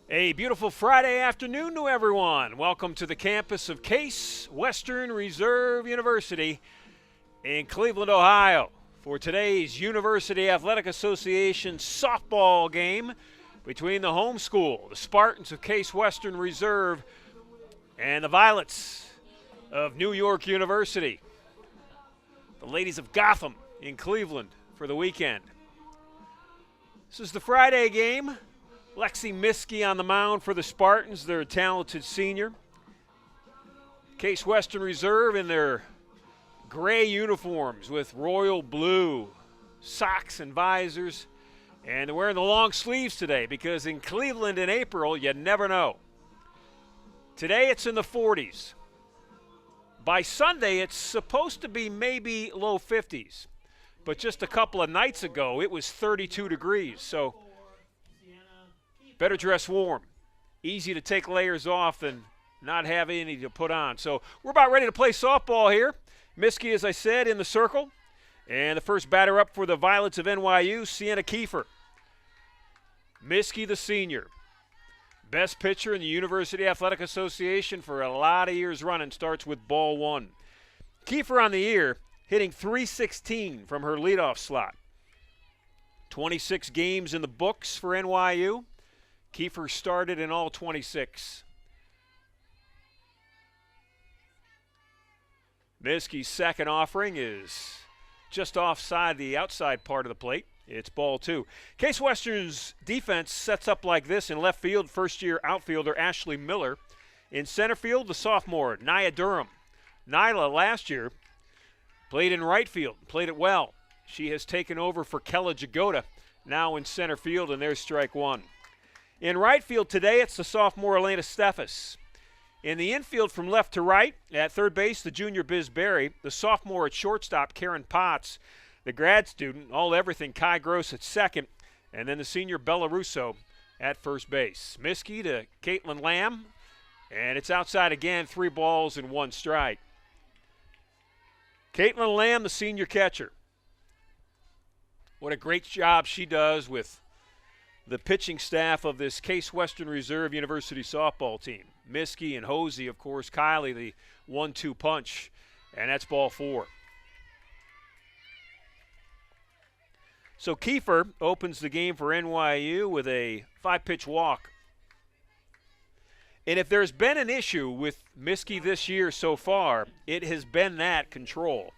A beautiful Friday afternoon to everyone. Welcome to the campus of Case Western Reserve University in Cleveland, Ohio, for today's University Athletic Association softball game between the home school, the Spartans of Case Western Reserve, and the Violets of New York University. The ladies of Gotham in Cleveland for the weekend. This is the Friday game. Lexi Miskey on the mound for the Spartans. They're a talented senior. Case Western Reserve in their gray uniforms with royal blue socks and visors. And they're wearing the long sleeves today because in Cleveland in April, you never know. Today it's in the 40s. By Sunday, it's supposed to be maybe low 50s. But just a couple of nights ago, it was 32 degrees. So better dress warm. Easy to take layers off and not have any to put on. So we're about ready to play softball here. Miskey, as I said, in the circle. And the first batter up for the Violets of NYU, Sienna Kiefer. Miskey, the senior. Best pitcher in the University Athletic Association for a lot of years running, starts with ball one. Kiefer on the year, hitting .316 from her leadoff slot. 26 games in the books for NYU. Kiefer started in all 26. Miskey's second offering is just offside the outside part of the plate. It's ball two. Case Western's defense sets up like this in left field. First-year outfielder Ashley Miller. In center field, the sophomore Nia Durham. Nyla last year played in right field, played it well. She has taken over for Kella Jagoda, now in center field, and there's strike one. In right field today, it's the sophomore Elena Steffes. In the infield from left to right, at third base, the junior Biz Berry. The sophomore at shortstop, Karen Potts. The grad student, all everything, Kai Gross at second. And then the senior Bella Russo at first base. Miskey to Caitlin Lamb. And it's outside again, 3 balls and 1 strike. Caitlin Lamb, the senior catcher. What a great job she does with the pitching staff of this Case Western Reserve University softball team. Miskey and Hosey, of course, Kylie, the 1-2 punch, and that's ball 4. So Kiefer opens the game for NYU with a 5-pitch walk. And if there's been an issue with Miskey this year so far, it has been that control.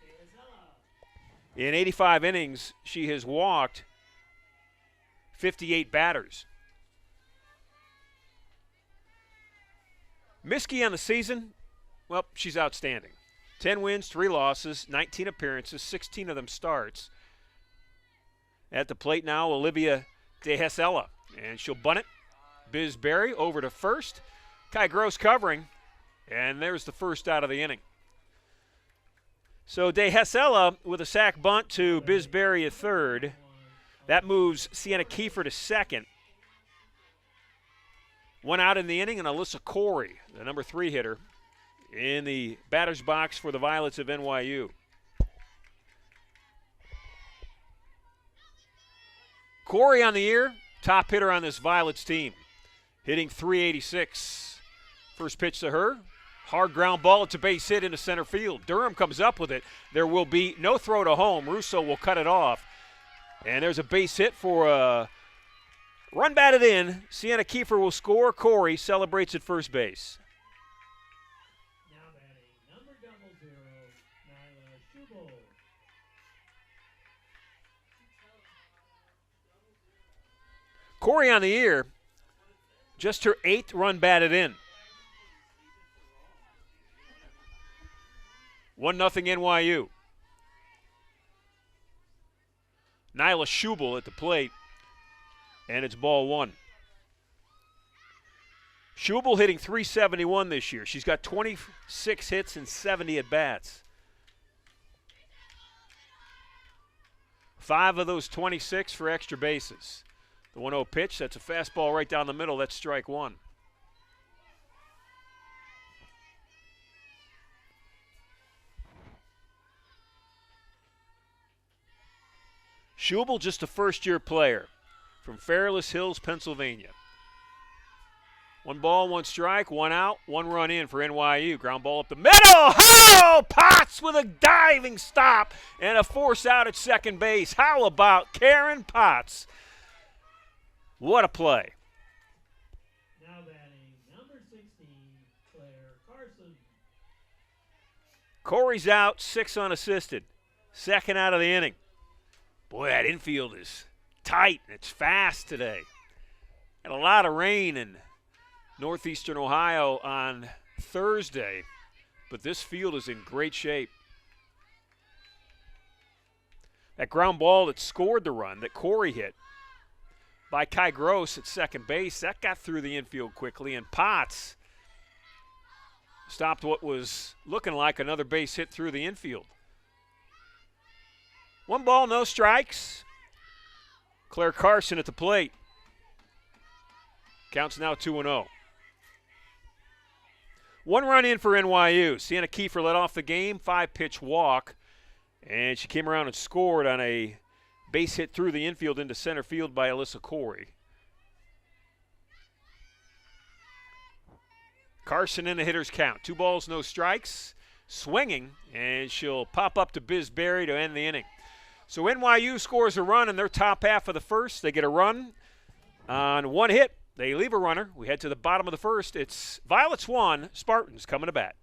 In 85 innings, she has walked 58 batters. Miskey on the season, well, she's outstanding. 10 wins, 3 losses, 19 appearances, 16 of them starts. At the plate now, Olivia De Hesela, and she'll bunt it. Biz Berry over to first. Kai Gross covering, and there's the first out of the inning. So De Hesela with a sac bunt to Biz Berry at third. That moves Sienna Kiefer to second. 1 out in the inning, and Alyssa Corey, the number 3 hitter, in the batter's box for the Violets of NYU. Corey on the year, top hitter on this Violets team, hitting .386. First pitch to her, hard ground ball. It's a base hit into center field. Durham comes up with it. There will be no throw to home. Russo will cut it off. And there's a base hit for a run batted in. Sienna Kiefer will score. Corey celebrates at first base. Now batting, number 00, Nyla Schubel. Corey on the year, just her 8th run batted in. 1-0 NYU. Nyla Schubel at the plate, and it's ball 1. Schubel hitting .371 this year. She's got 26 hits and 70 at-bats. 5 of those 26 for extra bases. The 1-0 pitch, that's a fastball right down the middle. That's strike 1. Schubel, just a first-year player from Fairless Hills, Pennsylvania. 1 ball, 1 strike, 1 out, 1 run in for NYU. Ground ball up the middle. Oh! Potts with a diving stop and a force out at second base. How about Karen Potts? What a play. Now batting number 16, Claire Carson. Corey's out, 6 unassisted. Second out of the inning. Boy, that infield is tight and it's fast today. Had a lot of rain in northeastern Ohio on Thursday, but this field is in great shape. That ground ball that scored the run that Corey hit by Kai Gross at second base, that got through the infield quickly, and Potts stopped what was looking like another base hit through the infield. 1 ball, no strikes. Claire Carson at the plate. Counts now 2-0. 1 run in for NYU. Sienna Kiefer led off the game, 5-pitch walk, and she came around and scored on a base hit through the infield into center field by Alyssa Corey. Carson in the hitter's count. 2 balls, no strikes. Swinging, and she'll pop up to Biz Berry to end the inning. So NYU scores a run in their top half of the first. They get a run on 1 hit. They leave a runner. We head to the bottom of the first. It's Violets 1, Spartans coming to bat.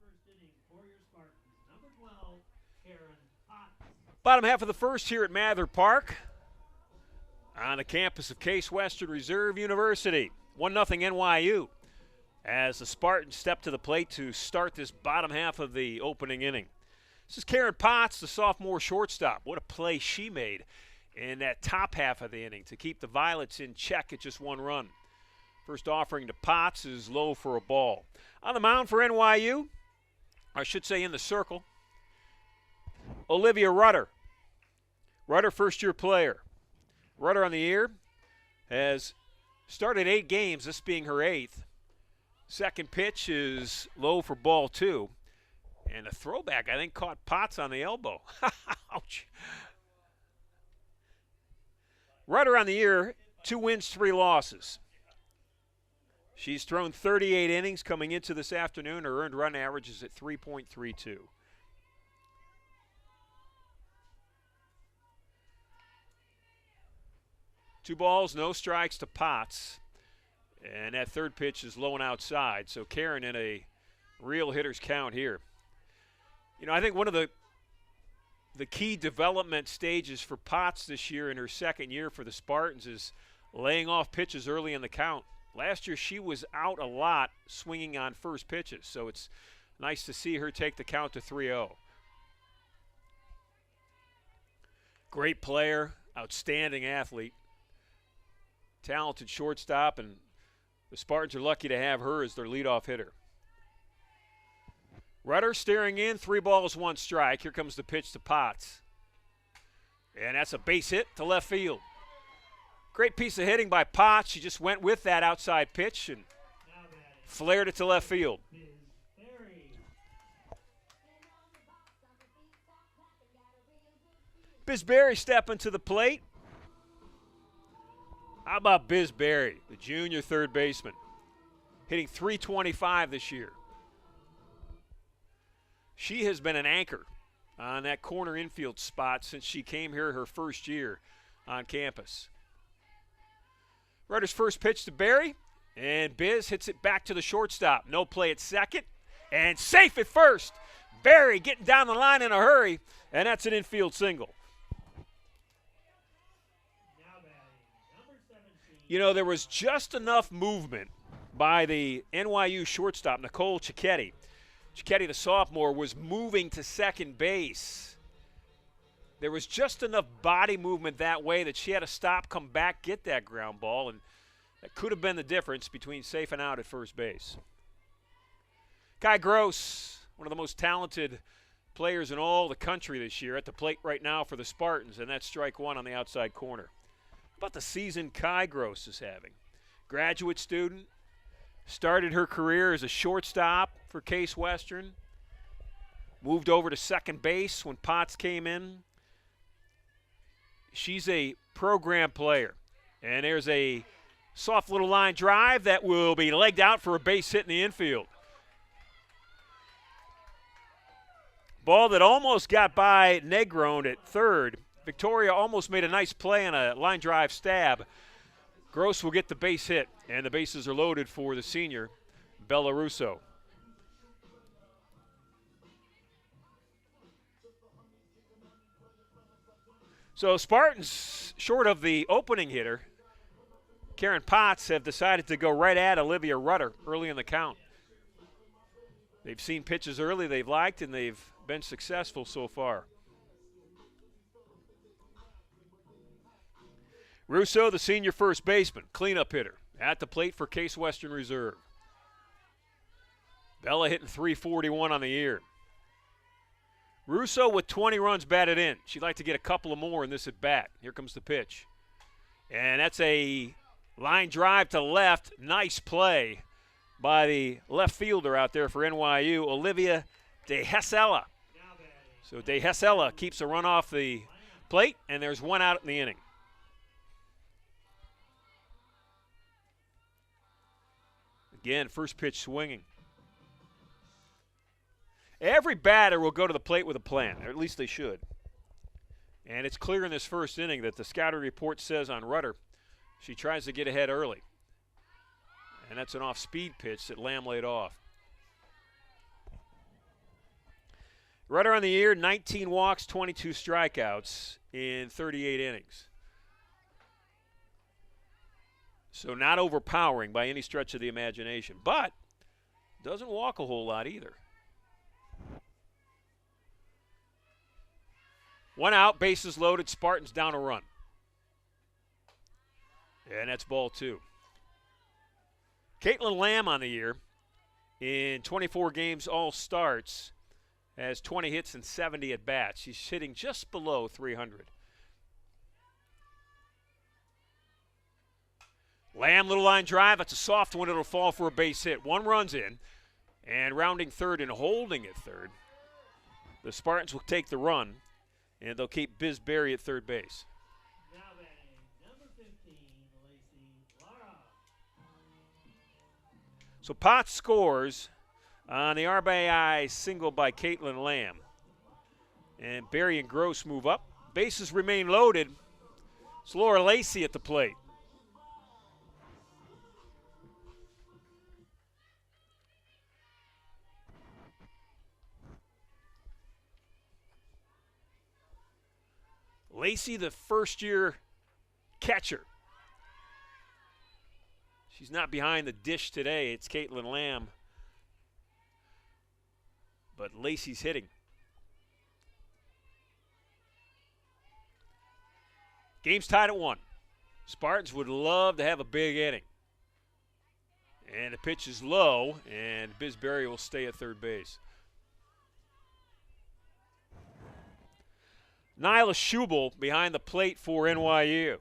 First inning for your Spartans. Number 12, Karen Potts. Bottom half of the first here at Mather Park on the campus of Case Western Reserve University. 1-0 NYU as the Spartans step to the plate to start this bottom half of the opening inning. This is Karen Potts, the sophomore shortstop. What a play she made in that top half of the inning to keep the Violets in check at just 1 run. First offering to Potts is low for a ball. On the mound for NYU, I should say in the circle, Olivia Rutter. Rutter, first-year player. Rutter on the year has started 8 games, this being her 8th. Second pitch is low for ball 2. And a throwback, I think, caught Potts on the elbow. Ouch. Rutter on the year, 2 wins, 3 losses. She's thrown 38 innings coming into this afternoon. Her earned run average is at 3.32. Two balls, no strikes to Potts. And that third pitch is low and outside. So Karen in a real hitter's count here. You know, I think one of the key development stages for Potts this year in her second year for the Spartans is laying off pitches early in the count. Last year she was out a lot swinging on first pitches, so it's nice to see her take the count to 3-0. Great player, outstanding athlete, talented shortstop, and the Spartans are lucky to have her as their leadoff hitter. Rutter staring in, 3 balls, 1 strike. Here comes the pitch to Potts. And that's a base hit to left field. Great piece of hitting by Potts. She just went with that outside pitch and flared it to left field. Bisberry stepping to the plate. How about Bisberry, the junior third baseman, hitting .325 this year. She has been an anchor on that corner infield spot since she came here her first year on campus. Rutter's first pitch to Berry, and Biz hits it back to the shortstop. No play at second, and safe at first. Berry getting down the line in a hurry, and that's an infield single. You know, there was just enough movement by the NYU shortstop, Nicole Cicchetti. Cicchetti, the sophomore, was moving to second base. There was just enough body movement that way that she had to stop, come back, get that ground ball, and that could have been the difference between safe and out at first base. Kai Gross, one of the most talented players in all the country this year, at the plate right now for the Spartans, and that's strike one on the outside corner. How about the season Kai Gross is having? Graduate student, started her career as a shortstop for Case Western, moved over to second base when Potts came in. She's a program player, and there's a soft little line drive that will be legged out for a base hit in the infield. Ball that almost got by Negron at third. Victoria almost made a nice play on a line drive stab. Gross will get the base hit, and the bases are loaded for the senior, Bella Russo. So Spartans, short of the opening hitter, Karen Potts, have decided to go right at Olivia Rutter early in the count. They've seen pitches early they've liked, and they've been successful so far. Russo, the senior first baseman, cleanup hitter, at the plate for Case Western Reserve. Bella hitting .341 on the year. Russo with 20 runs batted in. She'd like to get a couple of more in this at bat. Here comes the pitch. And that's a line drive to left. Nice play by the left fielder out there for NYU, Olivia De Hessela. So De Hessela keeps a run off the plate, and there's one out in the inning. Again, first pitch swinging. Every batter will go to the plate with a plan, or at least they should. And it's clear in this first inning that the scouting report says on Rutter, she tries to get ahead early. And that's an off-speed pitch that Lamb laid off. Rutter on the year, 19 walks, 22 strikeouts in 38 innings. So not overpowering by any stretch of the imagination, but doesn't walk a whole lot either. One out, bases loaded, Spartans down a run. And that's ball two. Caitlin Lamb on the year, in 24 games, all starts, has 20 hits and 70 at bats. She's hitting just below 300. Lamb, little line drive. That's a soft one. It'll fall for a base hit. One run's in, and rounding third and holding at third. The Spartans will take the run, and they'll keep Biz Berry at third base. Now batting, number 15, Lacey Lara. So Potts scores on the RBI single by Caitlin Lamb. And Berry and Gross move up. Bases remain loaded. It's Laura Lacey at the plate. Lacey, the first-year catcher. She's not behind the dish today. It's Caitlin Lamb. But Lacey's hitting. Game's tied at 1. Spartans would love to have a big inning. And the pitch is low, and Bisberry will stay at third base. Nyla Schubel behind the plate for NYU.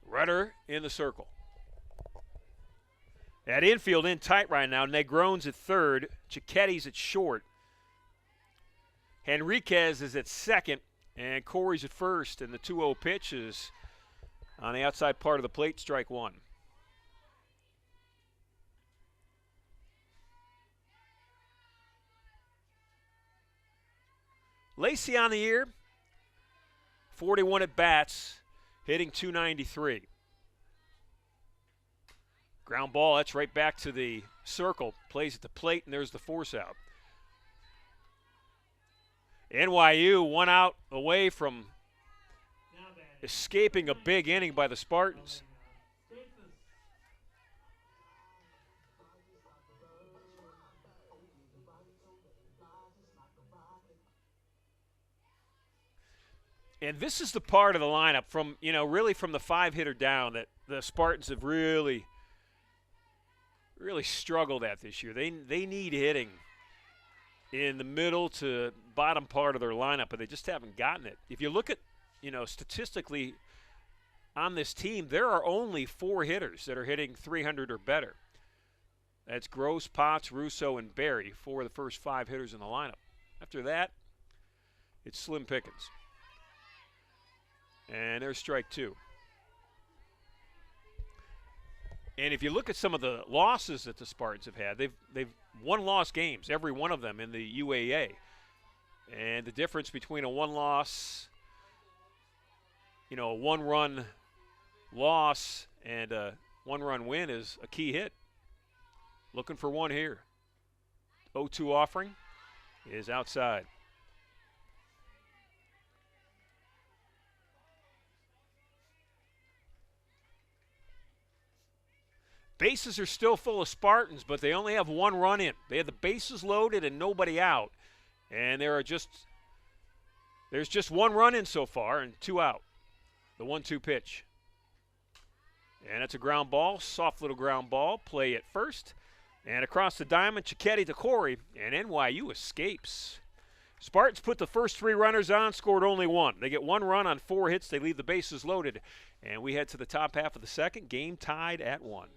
Rutter in the circle. At infield, in tight right now. Negron's at third. Cicchetti's at short. Henriquez is at second. And Corey's at first. And the 2-0 pitch is on the outside part of the plate, strike one. Lacey on the year, 41 at bats, hitting .293. Ground ball, that's right back to the circle. Plays at the plate, and there's the force out. NYU 1 out away from escaping a big inning by the Spartans. And this is the part of the lineup from, really from the 5-hitter down that the Spartans have really struggled at this year. They need hitting in the middle to bottom part of their lineup, but they just haven't gotten it. If you look at, statistically on this team, there are only 4 hitters that are hitting 300 or better. That's Gross, Potts, Russo, and Berry, 4 of the first 5 hitters in the lineup. After that, it's slim pickings. And there's strike 2. And if you look at some of the losses that the Spartans have had, they've one-loss games, every one of them in the UAA. And the difference between a one-loss, a 1-run loss and a 1-run win is a key hit. Looking for one here. 0-2 offering is outside. Bases are still full of Spartans, but they only have 1 run in. They had the bases loaded and nobody out. And there's just 1 run in so far and 2 out. The 1-2 pitch. And it's a ground ball, soft little ground ball. Play at first. And across the diamond, Cicchetti to Corey. And NYU escapes. Spartans put the first 3 runners on, scored only 1. They get 1 run on 4 hits. They leave the bases loaded. And we head to the top half of the second. Game tied at 1.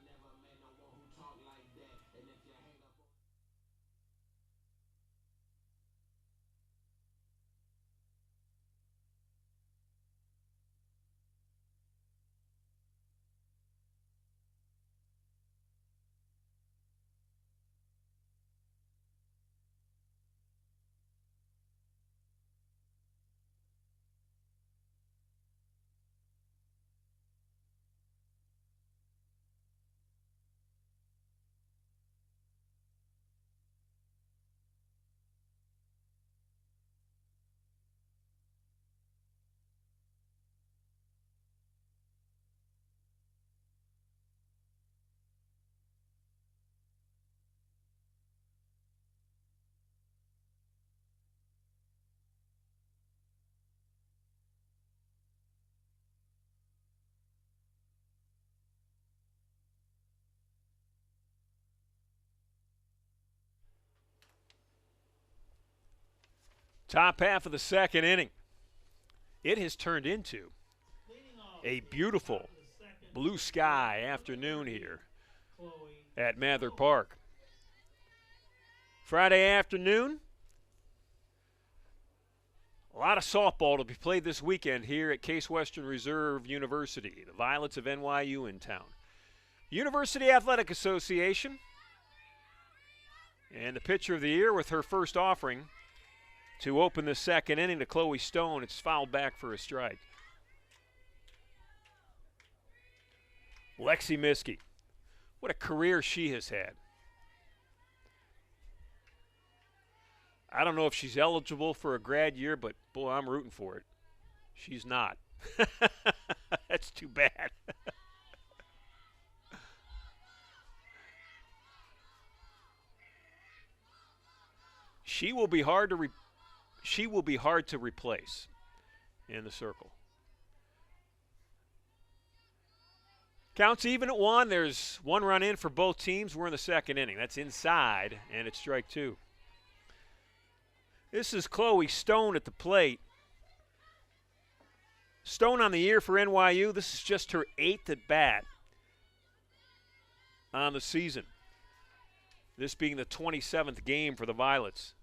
Top half of the second inning. It has turned into a beautiful blue sky afternoon here at Mather Park. Friday afternoon, a lot of softball to be played this weekend here at Case Western Reserve University. The Violets of NYU in town. University Athletic Association. And the pitcher of the year with her first offering to open the second inning to Chloe Stone. It's fouled back for a strike. Lexi Miskey. What a career she has had. I don't know if she's eligible for a grad year, but boy, I'm rooting for it. She's not. That's too bad. She will be hard to replace in the circle. Counts even at 1. There's 1 run in for both teams. We're in the second inning. That's inside, and it's strike 2. This is Chloe Stone at the plate. Stone on the year for NYU. This is just her 8th at bat. on the season. This being the 27th game for the Violets.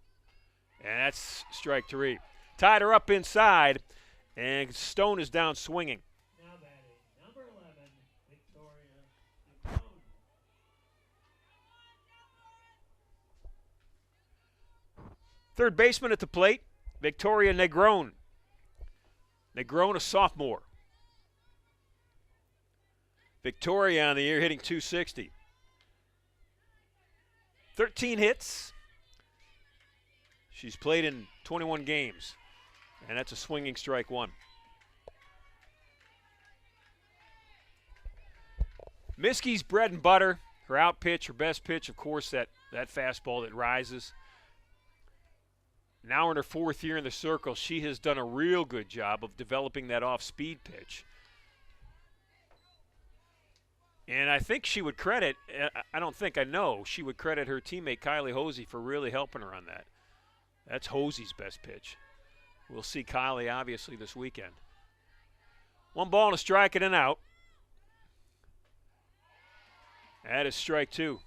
And that's strike 3. Tied her up inside, and Stone is down swinging. Now batting, number 11, Victoria Negron. Third baseman at the plate, Victoria Negron. Negron, a sophomore. Victoria on the year hitting .260. 13 hits. She's played in 21 games, and that's a swinging strike 1. Miskie's bread and butter, her out pitch, her best pitch, of course, that fastball that rises. Now in her 4th year in the circle, she has done a real good job of developing that off-speed pitch. And I think she would credit, I know, she would credit her teammate Kylie Hosey for really helping her on that. That's Hosey's best pitch. We'll see Kylie, obviously, this weekend. 1 ball and a strike and an out. That is strike 2.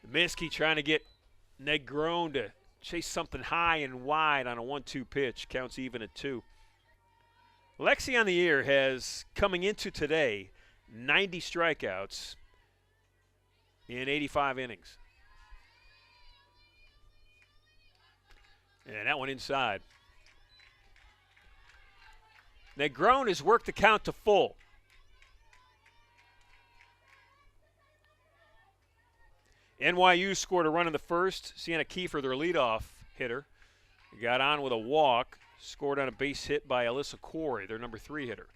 Miskey trying to get Negron to chase something high and wide on a 1-2 pitch. Counts even at 2. Lexi on the year has, coming into today, 90 strikeouts in 85 innings. And that one inside. Negron has worked the count to full. NYU scored a run in the first. Sienna Kiefer, their leadoff hitter, got on with a walk, scored on a base hit by Alyssa Corey, their number 3 hitter.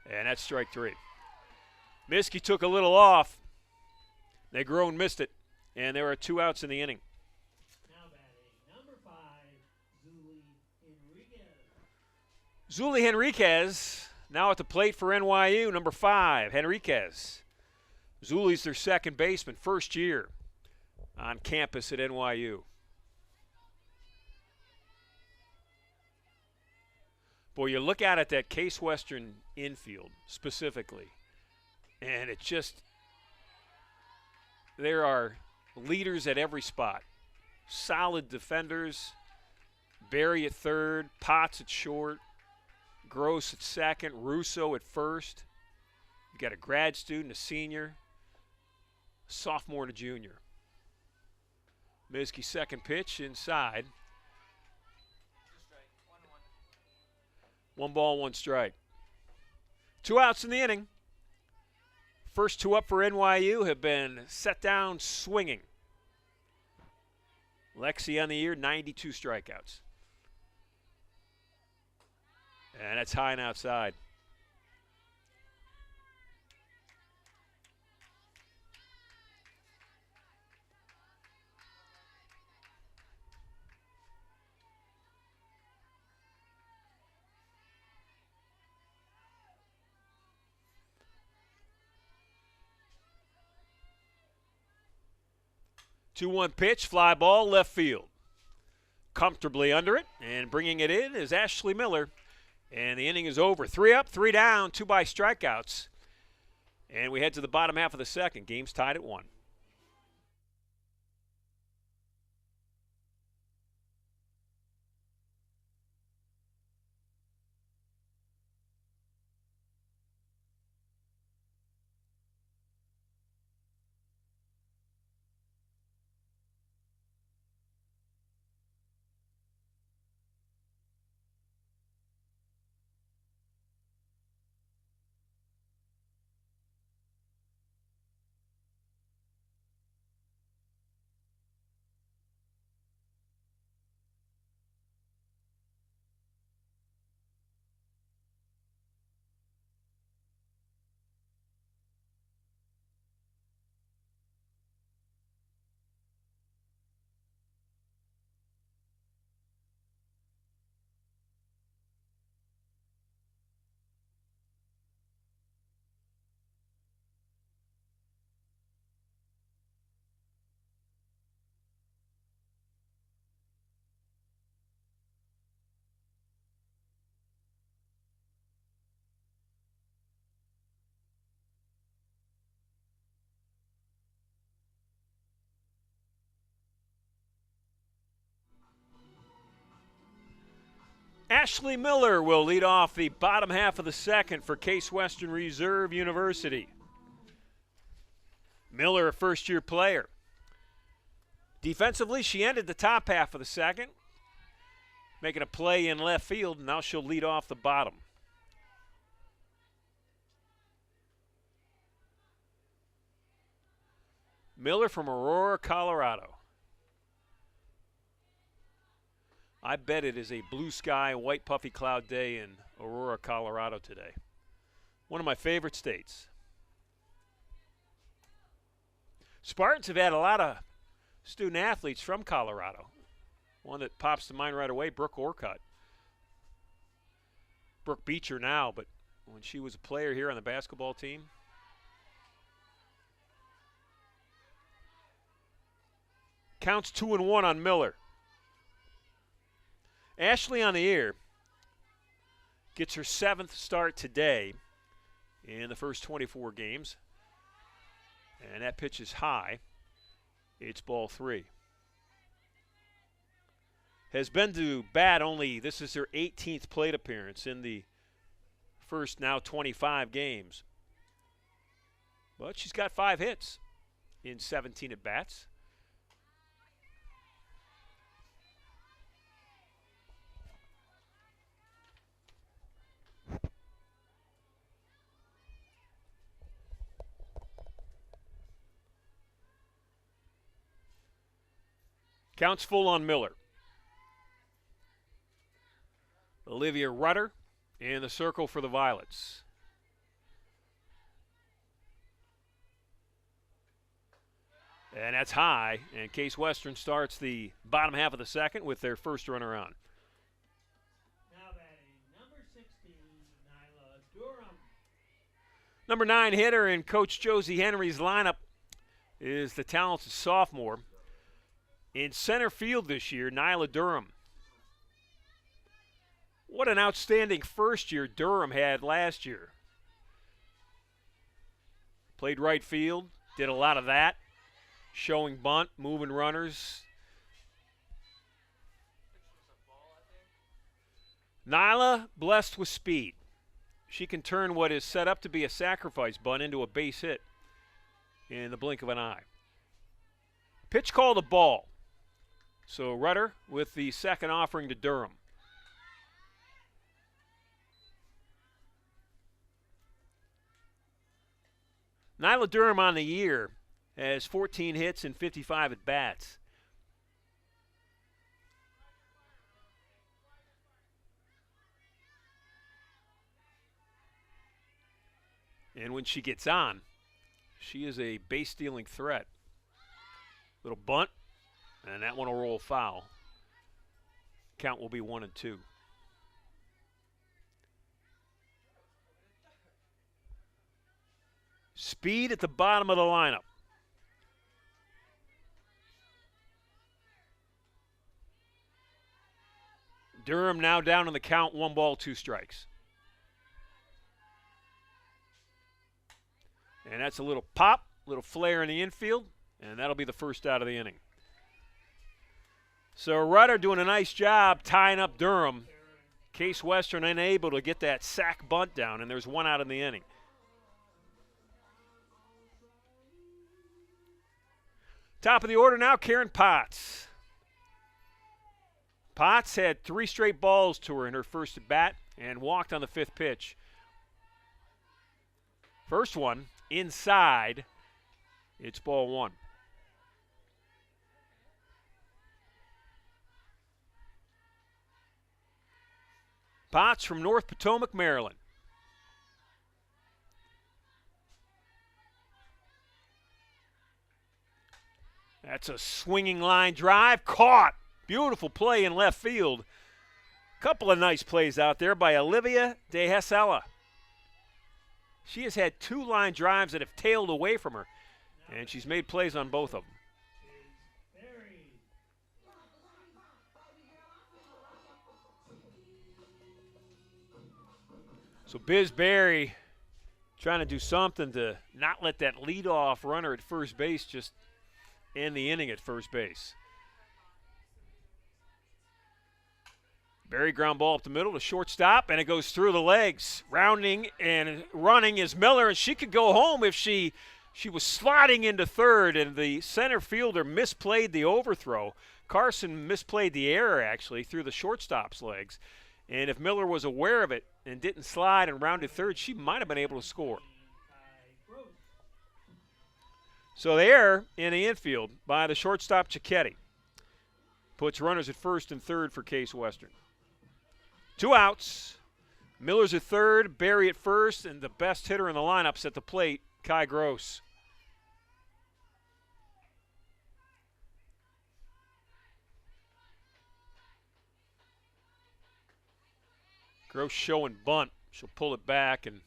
And that's strike 3. Miskey took a little off. Negron missed it, and there are 2 outs in the inning. Now batting, number 5, Zuli Henriquez. Zuli Henriquez now at the plate for NYU, number 5, Henriquez. Zuli's their second baseman, first year on campus at NYU. Boy, you look out at that Case Western infield specifically, and it just, there are leaders at every spot. Solid defenders, Barry at third, Potts at short, Gross at second, Russo at first. You got a grad student, a senior, sophomore and a junior. Miskey second pitch inside. 1 ball, 1 strike. 2 outs in the inning. First 2 up for NYU have been set down swinging. Lexi on the year, 92 strikeouts. And that's high and outside. Two-one pitch, fly ball, left field. Comfortably under it, and bringing it in is Ashley Miller. And the inning is over. 3 up, 3 down, 2 by strikeouts. And we head to the bottom half of the second. Game's tied at 1. Ashley Miller will lead off the bottom half of the second for Case Western Reserve University. Miller, a first-year player. Defensively, she ended the top half of the second, making a play in left field, and now she'll lead off the bottom. Miller from Aurora, Colorado. I bet it is a blue sky, white puffy cloud day in Aurora, Colorado today. One of my favorite states. Spartans have had a lot of student athletes from Colorado. One that pops to mind right away, Brooke Orcutt. Brooke Beecher now, but when she was a player here on the basketball team. Counts 2-1 on Miller. Ashley on the air gets her 7th start today in the first 24 games. And that pitch is high. It's ball 3. Has been to bat only, this is her 18th plate appearance in the first now 25 games. But she's got 5 hits in 17 at-bats. Counts full on Miller. Olivia Rutter in the circle for the Violets. And that's high, and Case Western starts the bottom half of the second with their first runner on. Now batting, number 16, Nyla Durham. Number 9 hitter in Coach Josie Henry's lineup is the talented sophomore. In center field this year, Nyla Durham. What an outstanding first year Durham had last year. Played right field, did a lot of that. Showing bunt, moving runners. Nyla, blessed with speed. She can turn what is set up to be a sacrifice bunt into a base hit in the blink of an eye. Pitch called a ball. So Rutter with the second offering to Durham. Nyla Durham on the year has 14 hits and 55 at-bats. And when she gets on, she is a base-stealing threat. Little bunt. And that one will roll foul. Count will be 1-2. Speed at the bottom of the lineup. Durham now down in the count, 1 ball, 2 strikes. And that's a little pop, little flare in the infield, and that'll be the first out of the inning. So Rutter doing a nice job tying up Durham. Case Western unable to get that sack bunt down, and there's 1 out in the inning. Top of the order now, Karen Potts. Potts had 3 straight balls to her in her first at bat and walked on the 5th pitch. First one, inside. It's ball 1. Potts from North Potomac, Maryland. That's a swinging line drive. Caught. Beautiful play in left field. Couple of nice plays out there by Olivia De Hesela. She has had 2 line drives that have tailed away from her, and she's made plays on both of them. So Biz Berry trying to do something to not let that leadoff runner at first base just end the inning at first base. Berry ground ball up the middle to shortstop, and it goes through the legs. Rounding and running is Miller, and she could go home if she was sliding into third, and the center fielder misplayed the overthrow. Carson misplayed the error, actually, through the shortstop's legs. And if Miller was aware of it and didn't slide and rounded third, she might have been able to score. So the error in the infield by the shortstop Cicchetti puts runners at first and third for Case Western. 2 outs. Miller's at third, Berry at first, and the best hitter in the lineup's at the plate, Kai Gross. Gross showing bunt. She'll pull it back, and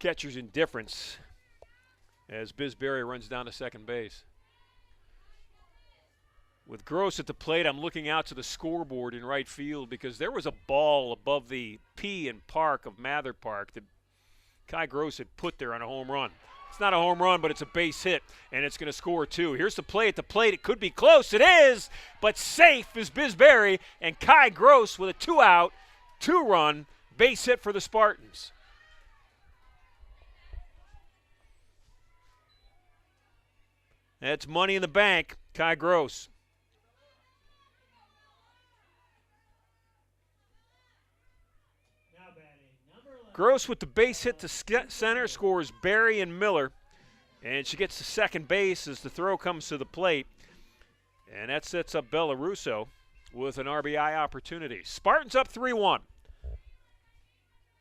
catcher's indifference as Bisberry runs down to second base. With Gross at the plate, I'm looking out to the scoreboard in right field because there was a ball above the P in Park of Mather Park that Kai Gross had put there on a home run. It's not a home run, but it's a base hit, and it's going to score 2. Here's the play at the plate. It could be close. It is, but safe is Bisberry, and Kai Gross with a 2-out, 2-run base hit for the Spartans. That's money in the bank, Kai Gross. Gross with the base hit to center scores Berry and Miller, and she gets to second base as the throw comes to the plate, and that sets up Bella Russo with an RBI opportunity. Spartans up 3-1.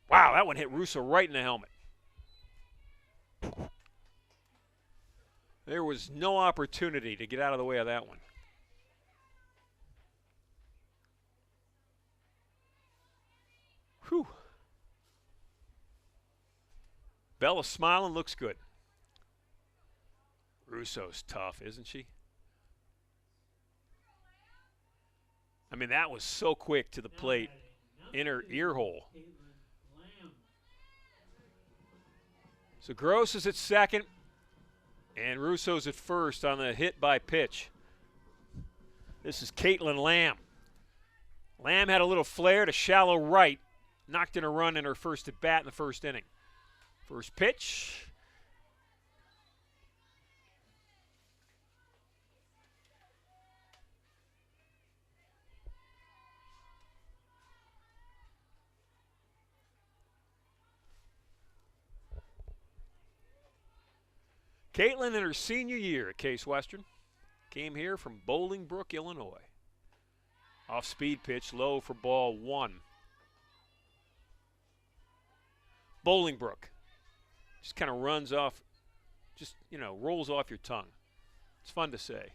Wow, that one hit Russo right in the helmet. There was no opportunity to get out of the way of that one. Whew. Bella smiling, looks good. Russo's tough, isn't she? I mean, that was so quick to the plate in her ear hole. So Gross is at second, and Russo's at first on the hit by pitch. This is Caitlin Lamb. Lamb had a little flare to shallow right, knocked in a run in her first at bat in the first inning. First pitch. Caitlin in her senior year at Case Western came here from Bolingbrook, Illinois. Off-speed pitch, low for ball 1. Bolingbrook. Just kind of runs off, just, rolls off your tongue. It's fun to say.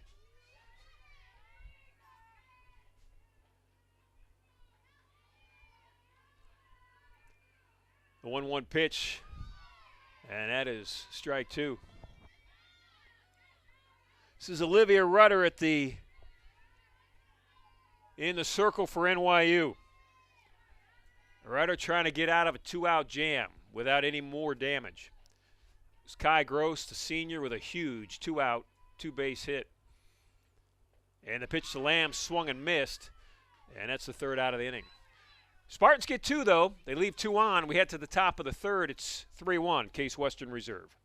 The 1-1 pitch, and that is strike 2. This is Olivia Rudder in the circle for NYU. Rudder trying to get out of a 2-out jam without any more damage. It's Kai Gross, the senior, with a huge 2-out, 2-base hit. And the pitch to Lamb swung and missed, and that's the 3rd out of the inning. Spartans get 2, though. They leave 2 on. We head to the top of the 3rd. It's 3-1, Case Western Reserve.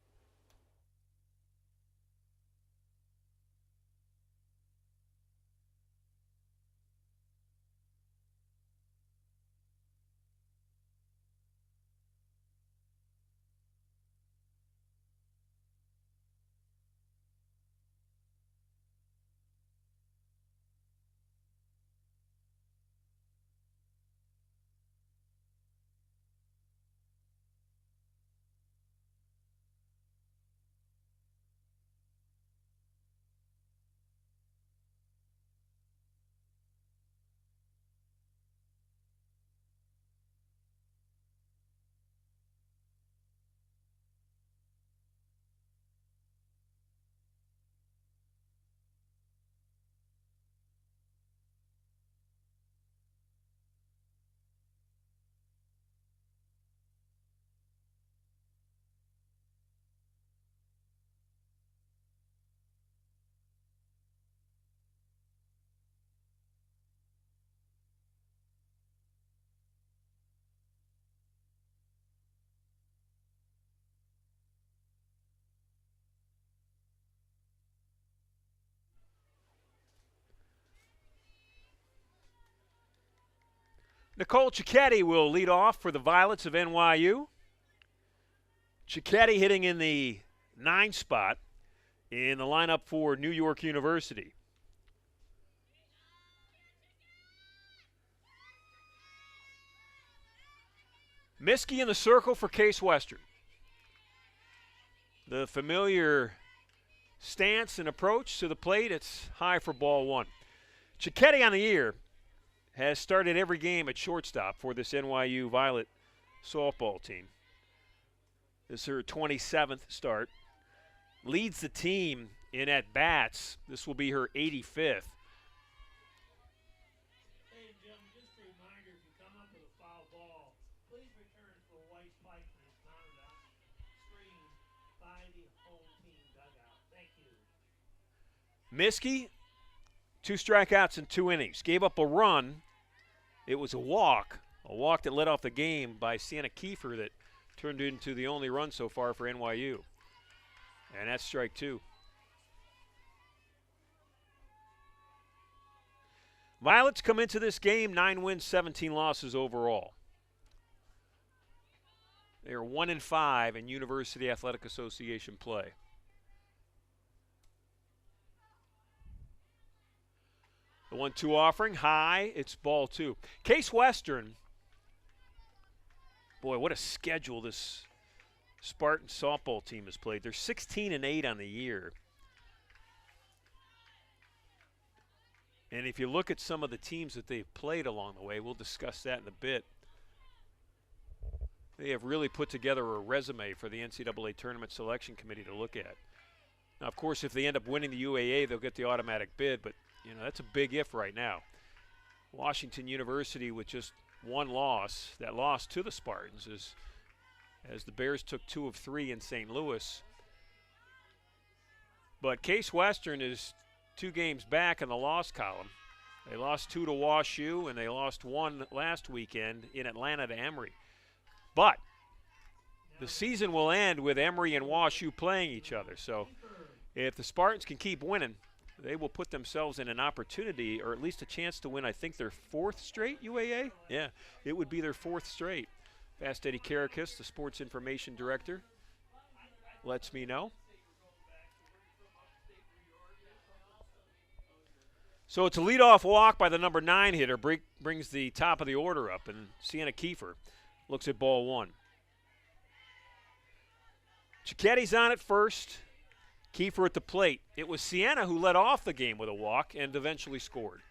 Nicole Cicchetti will lead off for the Violets of NYU. Cicchetti hitting in the 9 spot in the lineup for New York University. Miskey in the circle for Case Western. The familiar stance and approach to the plate, it's high for ball 1. Cicchetti on the year has started every game at shortstop for this NYU Violet softball team. This is her 27th start. Leads the team in at-bats. This will be her 85th. Ladies and gentlemen, just a reminder, if you come up with a foul ball, please return to a white spike that is mounted on the screen by the home team dugout. Thank you. Miskey, 2 strikeouts in 2 innings. Gave up a run. It was a walk that led off the game by Sienna Kiefer that turned into the only run so far for NYU. And that's strike 2. Violets come into this game 9 wins, 17 losses overall. They are 1-5 in University Athletic Association play. The 1-2 offering, high, it's ball 2. Case Western, boy, what a schedule this Spartan softball team has played. They're 16-8 on the year. And if you look at some of the teams that they've played along the way, we'll discuss that in a bit. They have really put together a resume for the NCAA Tournament Selection Committee to look at. Now, of course, if they end up winning the UAA, they'll get the automatic bid, but you know, that's a big if right now. Washington University with just 1 loss, that loss to the Spartans, as the Bears took 2 of 3 in St. Louis. But Case Western is 2 games back in the loss column. They lost 2 to WashU, and they lost 1 last weekend in Atlanta to Emory. But the season will end with Emory and WashU playing each other. So if the Spartans can keep winning, they will put themselves in an opportunity, or at least a chance to win, I think, their 4th straight UAA. Yeah, it would be their 4th straight. Fast Eddie Karakis, the sports information director, lets me know. So it's a leadoff walk by the number 9 hitter, brings the top of the order up, and Sienna Kiefer looks at ball 1. Cicchetti's on at first. Kiefer at the plate. It was Sienna who led off the game with a walk and eventually scored.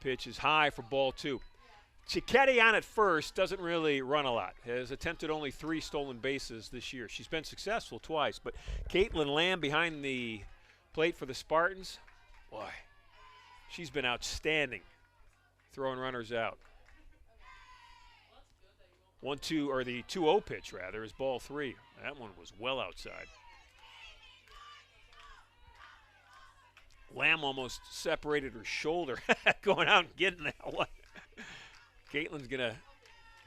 Pitch is high for ball 2. Cicchetti on at first, doesn't really run a lot. Has attempted only 3 stolen bases this year. She's been successful twice, but Caitlin Lamb behind the plate for the Spartans, boy, she's been outstanding throwing runners out. 1-2, or the 2-0 pitch rather, is ball 3. That one was well outside. Lamb almost separated her shoulder going out and getting that one. Caitlin's going to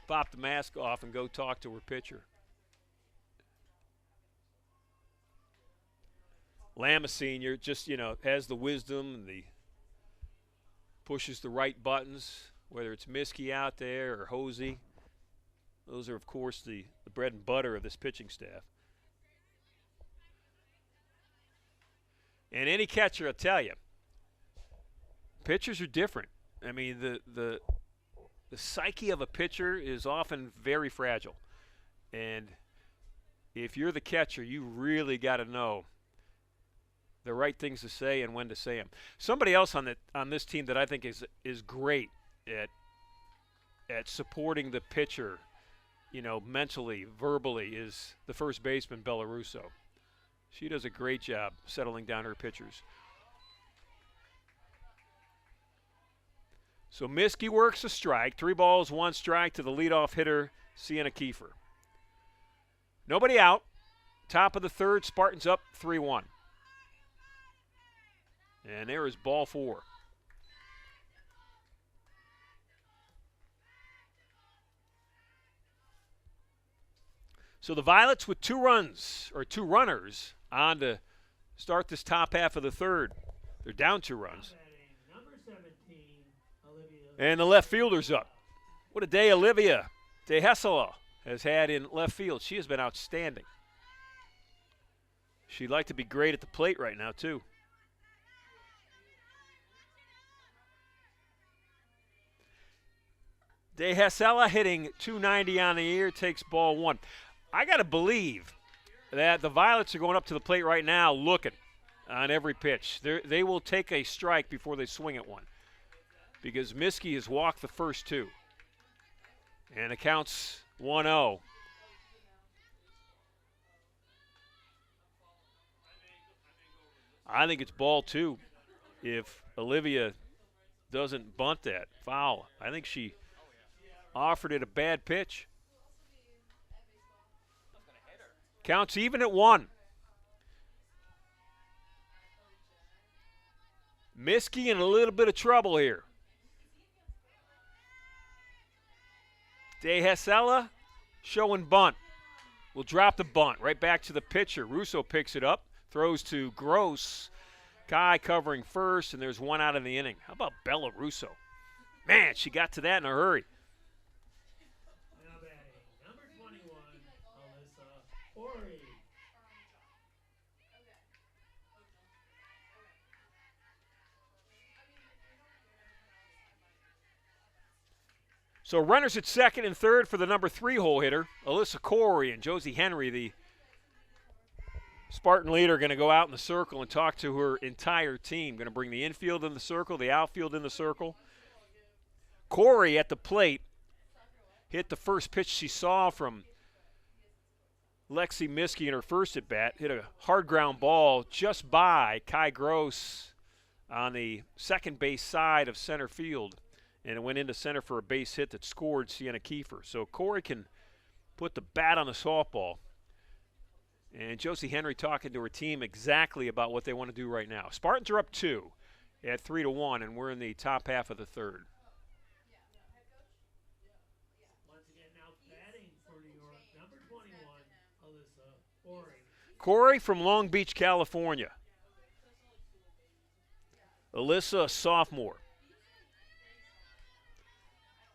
pop the mask off and go talk to her pitcher. Lamb, a senior, just, has the wisdom and pushes the right buttons, whether it's Miskey out there or Hosey. Those are, of course, the bread and butter of this pitching staff. And any catcher, I'll tell you, pitchers are different. I mean, the psyche of a pitcher is often very fragile. And if you're the catcher, you really got to know the right things to say and when to say them. Somebody else on this team that I think is great at supporting the pitcher, mentally, verbally, is the first baseman, Bella Russo. She does a great job settling down her pitchers. So Miskey works a strike. 3 balls, 1 strike to the leadoff hitter, Sienna Kiefer. Nobody out. Top of the 3rd, Spartans up 3-1. And there is ball 4. So the Violets with 2 runs, or 2 runners, on to start this top half of the third. They're down 2 runs. Number 17, Olivia. And the left fielder's up. What a day Olivia de Hessela has had in left field. She has been outstanding. She'd like to be great at the plate right now, too. De Hessela hitting .290 on the year, takes ball 1. I got to believe that the Violets are going up to the plate right now looking on every pitch. They will take a strike before they swing at one because Miskey has walked the first 2. And it counts 1-0. I think it's ball 2 if Olivia doesn't bunt that foul. I think she offered it a bad pitch. Counts even at 1. Miskey in a little bit of trouble here. De Hessela showing bunt. Will drop the bunt right back to the pitcher. Russo picks it up, throws to Gross. Kai covering first, and there's 1 out in the inning. How about Bella Russo? Man, she got to that in a hurry. Now batting, number 21, Alyssa Ori. So runners at second and third for the number 3 hole hitter, Alyssa Corey, and Josie Henry, the Spartan leader, going to go out in the circle and talk to her entire team. Going to bring the infield in the circle, the outfield in the circle. Corey at the plate hit the first pitch she saw from Lexi Miskey in her first at bat. Hit a hard ground ball just by Kai Gross on the second base side of center field. And it went into center for a base hit that scored Sienna Kiefer. So Corey can put the bat on the softball. And Josie Henry talking to her team exactly about what they want to do right now. Spartans are up 2 at 3-1, and we're in the top half of the third. Once again, now batting for New York, number 21, Alyssa Ori. Corey from Long Beach, California. Alyssa, a sophomore.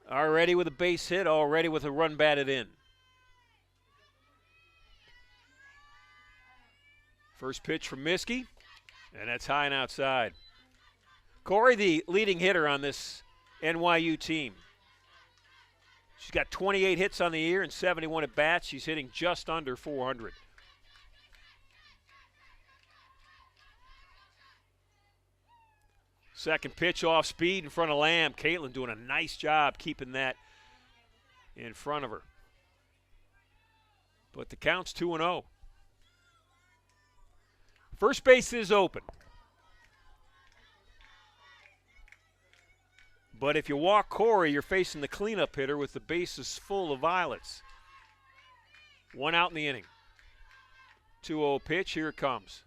Already with a base hit, already with a run batted in. First pitch from Miskey, and that's high and outside. Corey, the leading hitter on this NYU team. She's got 28 hits on the year and 71 at bats. She's hitting just under 400. Second pitch off speed in front of Lamb. Caitlin doing a nice job keeping that in front of her. But the count's 2-0. First base is open. But if you walk Corey, you're facing the cleanup hitter with the bases full of Violets. 1 out in the inning. 2-0 pitch, here it comes.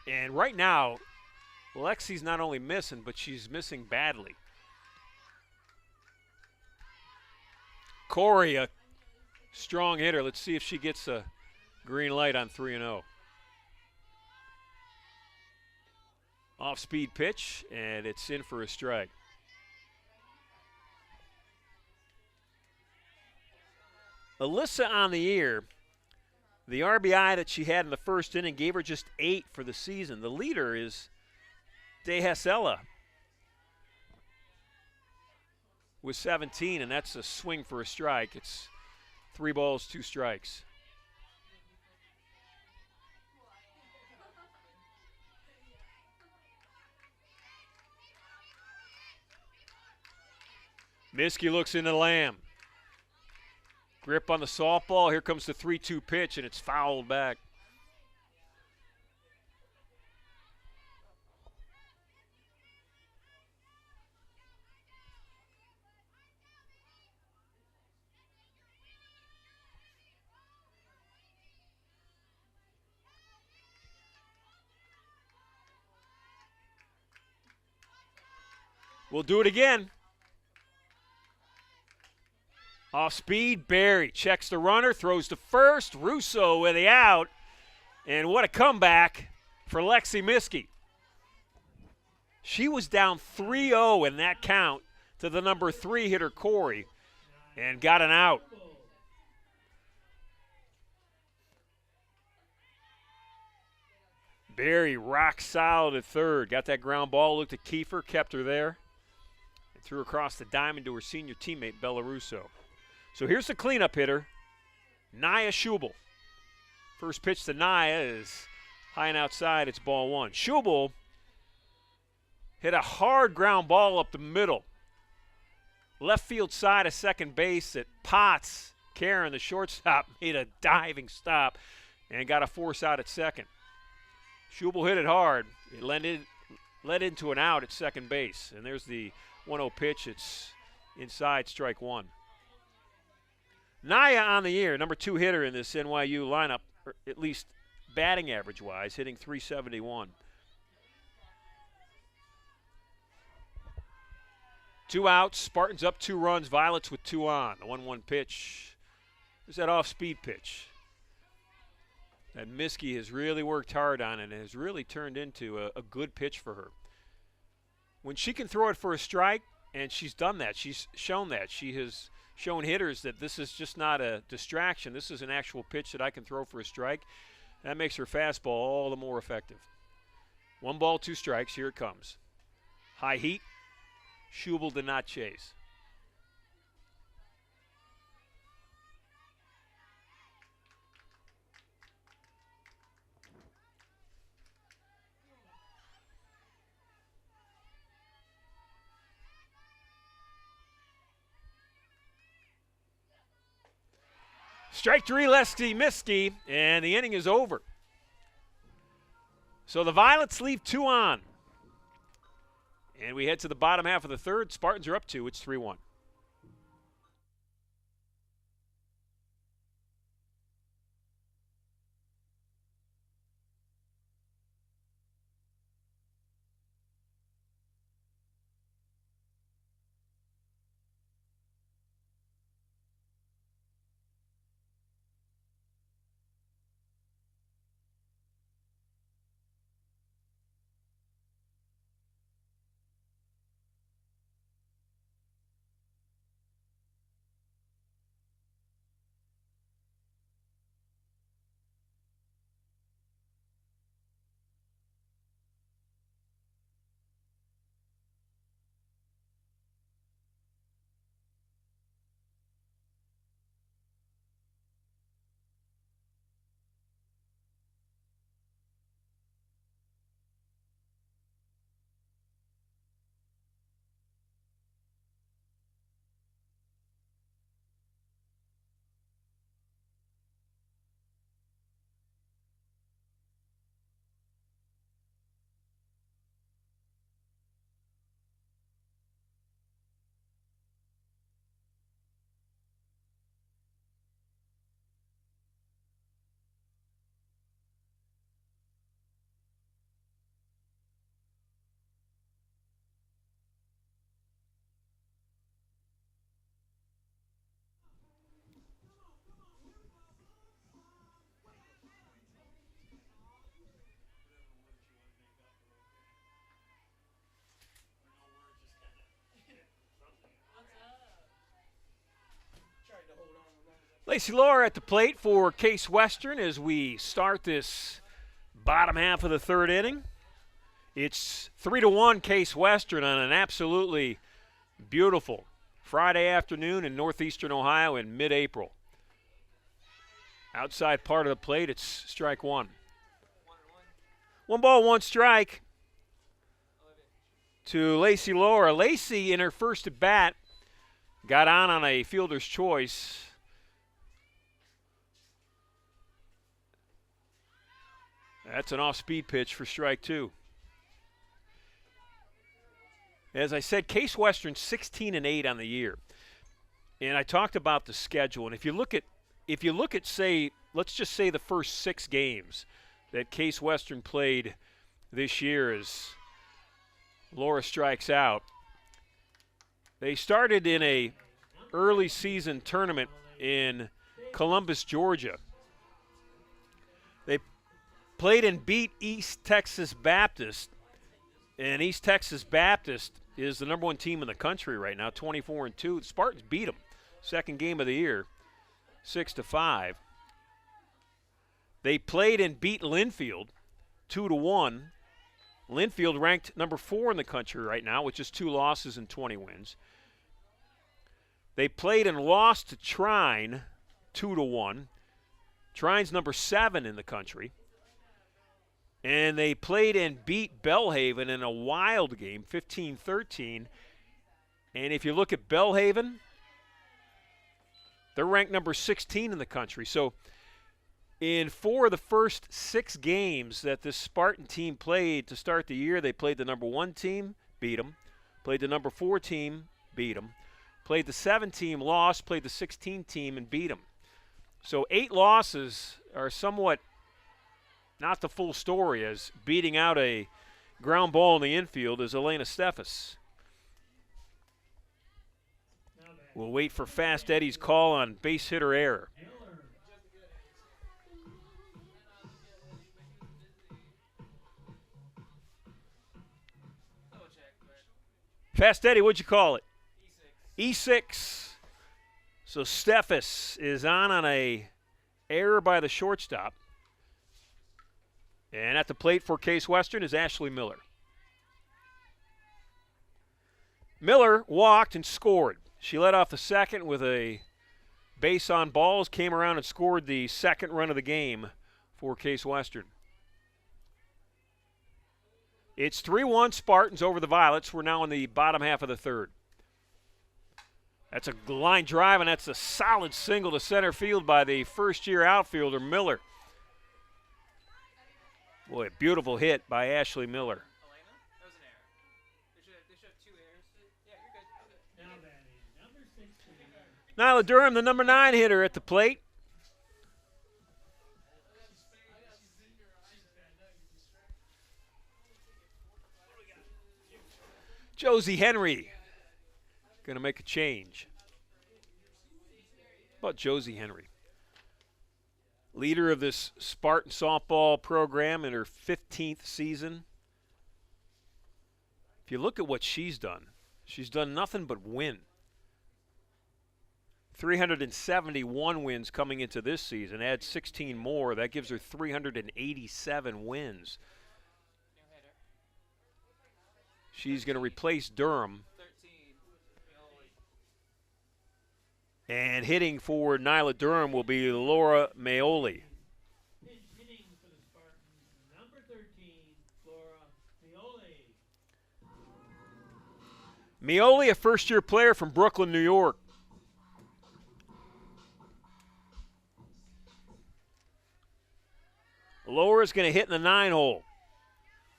And right now, Lexi's not only missing, but she's missing badly. Corey, a strong hitter. Let's see if she gets a green light on 3-0. Off-speed pitch, and it's in for a strike. Alyssa on the year. The RBI that she had in the first inning gave her just 8 for the season. The leader is De Hessela with 17, and that's a swing for a strike. It's 3 balls, 2 strikes. Miskey looks into Lamb. Grip on the softball. Here comes the 3-2 pitch, and it's fouled back. We'll do it again. Off speed, Barry checks the runner, throws to first. Russo with the out. And what a comeback for Lexi Miskey. She was down 3-0 in that count to the number 3 hitter, Corey, and got an out. Barry rock solid at third. Got that ground ball, looked at Kiefer, kept her there, and threw across the diamond to her senior teammate, Bella Russo. So here's the cleanup hitter, Naya Schubel. First pitch to Naya is high and outside. It's ball one. Schubel hit a hard ground ball up the middle. Left field side of second base at Potts. Karen, the shortstop, made a diving stop and got a force out at second. Schubel hit it hard. It led into an out at second base. And there's the 1-0 pitch. It's inside, strike one. Naya on the year, number 2 hitter in this NYU lineup, or at least batting average-wise, hitting .371. 2 outs, Spartans up 2 runs, Violets with 2 on. The 1-1 pitch. There's that off-speed pitch that Miskey has really worked hard on and has really turned into a good pitch for her. When she can throw it for a strike, and she's done that, she's shown that. She has shown hitters that this is just not a distraction. This is an actual pitch that I can throw for a strike. That makes her fastball all the more effective. 1 ball, 2 strikes. Here it comes. High heat. Schubel did not chase. Strike 3, Lexi Miskey, and the inning is over. So the Violets leave 2 on. And we head to the bottom half of the third. Spartans are up 2. It's 3-1. Lacey Laura at the plate for Case Western as we start this bottom half of the third inning. It's 3-1 Case Western on an absolutely beautiful Friday afternoon in northeastern Ohio in mid-April. Outside part of the plate, it's strike 1. 1 ball, 1 strike to Lacey Laura. Lacey, in her first at bat, got on a fielder's choice. That's an off-speed pitch for strike 2. As I said, Case Western 16-8 on the year. And I talked about the schedule. And if you look at say, let's just say the first 6 games that Case Western played this year as Laura strikes out. They started in a early season tournament in Columbus, Georgia. They played and beat East Texas Baptist, and East Texas Baptist is the #1 team in the country right now, 24-2. The Spartans beat them, second game of the year, 6-5. They played and beat Linfield, 2-1. Linfield ranked #4 in the country right now, with just 2 losses and 20 wins. They played and lost to Trine, 2-1. Trine's #7 in the country. And they played and beat Belhaven in a wild game, 15-13. And if you look at Belhaven, they're ranked #16 in the country. So in 4 of the first 6 games that this Spartan team played to start the year, they played the #1 team, beat them. Played the #4 team, beat them. Played the 7 team, lost. Played the 16 team and beat them. So 8 losses are somewhat not the full story, as beating out a ground ball in the infield is Elena Steffes. We'll wait for Fast Eddie's call on base hitter error. Fast Eddie, what'd you call it? E6. So Steffes is on a error by the shortstop. And at the plate for Case Western is Ashley Miller. Miller walked and scored. She led off the second with a base on balls, came around and scored the second run of the game for Case Western. It's 3-1 Spartans over the Violets. We're now in the bottom half of the third. That's a line drive, and that's a solid single to center field by the first-year outfielder, Miller. Boy, a beautiful hit by Ashley Miller. Elena, that was an error. They should have 2 errors. Yeah, you're good. Now Nyla batting, #16. Durham, the #9 hitter at the plate. Josie Henry going to make a change. How about Josie Henry? Leader of this Spartan softball program in her 15th season. If you look at what she's done nothing but win. 371 wins coming into this season. Add 16 more, that gives her 387 wins. She's going to replace Durham. 13. And hitting for Nyla Durham will be Laura Maioli. Hitting for the Spartans, #13, Laura Mioli. Maioli, a first-year player from Brooklyn, New York. Laura's going to hit in the 9-hole.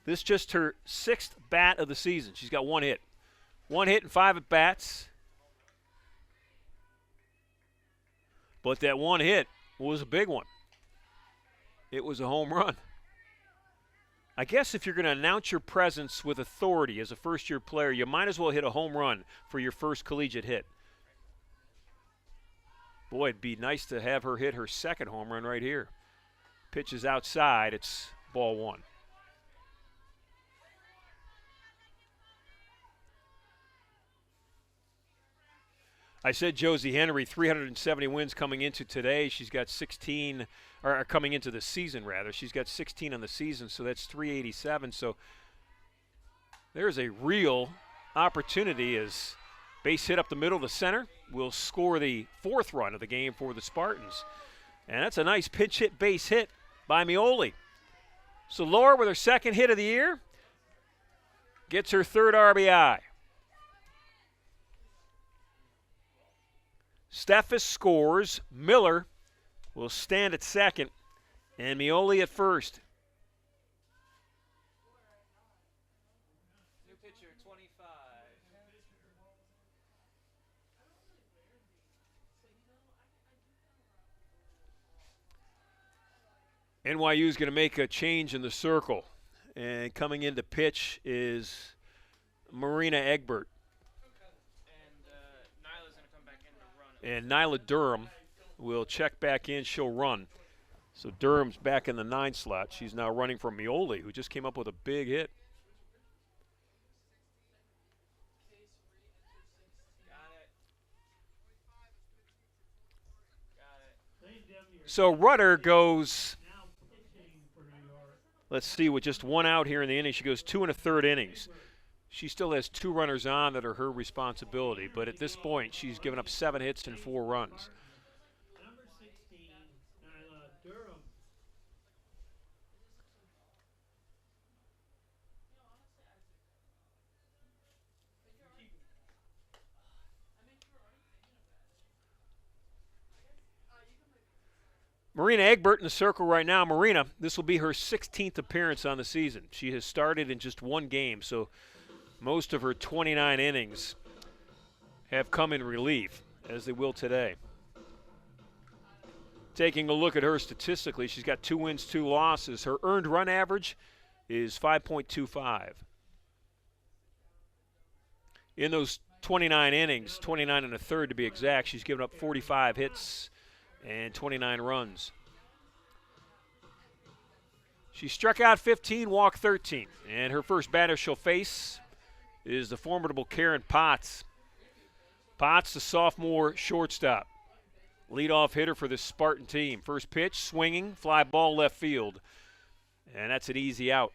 This is just her 6th bat of the season. She's got 1 hit. 1 hit and 5 at-bats. But that 1 hit was a big one. It was a home run. I guess if you're going to announce your presence with authority as a first-year player, you might as well hit a home run for your first collegiate hit. Boy, it'd be nice to have her hit her 2nd home run right here. Pitch is outside. It's ball 1. I said Josie Henry, 370 wins coming into today. She's got 16, or coming into the season, rather. She's got 16 on the season, so that's 387. So there's a real opportunity as base hit up the middle to center will score the 4th run of the game for the Spartans. And that's a nice pinch hit base hit by Maioli. So Laura, with her 2nd hit of the year, gets her 3rd RBI. Steffes scores. Miller will stand at second, and Maioli at first. New pitcher, 25. NYU is going to make a change in the circle, and coming in to pitch is Marina Egbert. And Nyla's going to come back in to And Nyla Durham will check back in. She'll run. So Durham's back in the 9 slot. She's now running for Mioli, who just came up with a big hit. So Rudder goes, let's see, with just 1 out here in the inning. She goes 2 1/3 innings. She still has 2 runners on that are her responsibility, but at this point she's given up 7 hits and 4 runs. Number 16, Nyla Durham. Marina Egbert in the circle right now. Marina, this will be her 16th appearance on the season. She has started in just 1 game, so most of her 29 innings have come in relief, as they will today. Taking a look at her statistically, she's got 2 wins, 2 losses. Her earned run average is 5.25. In those 29 innings, 29 1/3 to be exact, she's given up 45 hits and 29 runs. She struck out 15, walked 13. And her first batter she'll face is the formidable Karen Potts. Potts, the sophomore shortstop. Leadoff hitter for this Spartan team. First pitch, swinging, fly ball left field. And that's an easy out.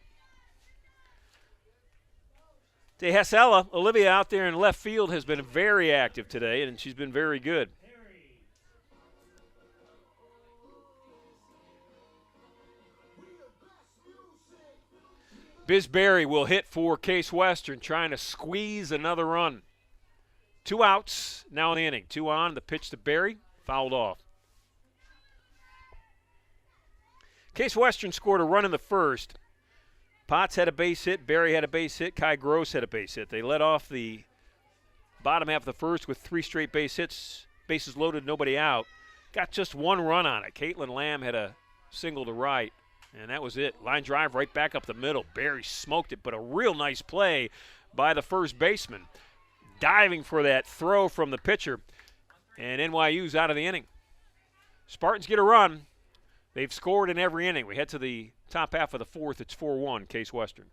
De Hesela, Olivia out there in left field, has been very active today, and she's been very good. Bisberry will hit for Case Western, trying to squeeze another run. 2 outs now in the inning. 2 on, the pitch to Berry, fouled off. Case Western scored a run in the first. Potts had a base hit, Berry had a base hit, Kai Gross had a base hit. They led off the bottom half of the first with 3 straight base hits, bases loaded, nobody out. Got just 1 run on it. Caitlin Lamb had a single to right. And that was it. Line drive right back up the middle. Berry smoked it, but a real nice play by the first baseman. Diving for that throw from the pitcher. And NYU's out of the inning. Spartans get a run. They've scored in every inning. We head to the top half of the 4th. It's 4-1, Case Western.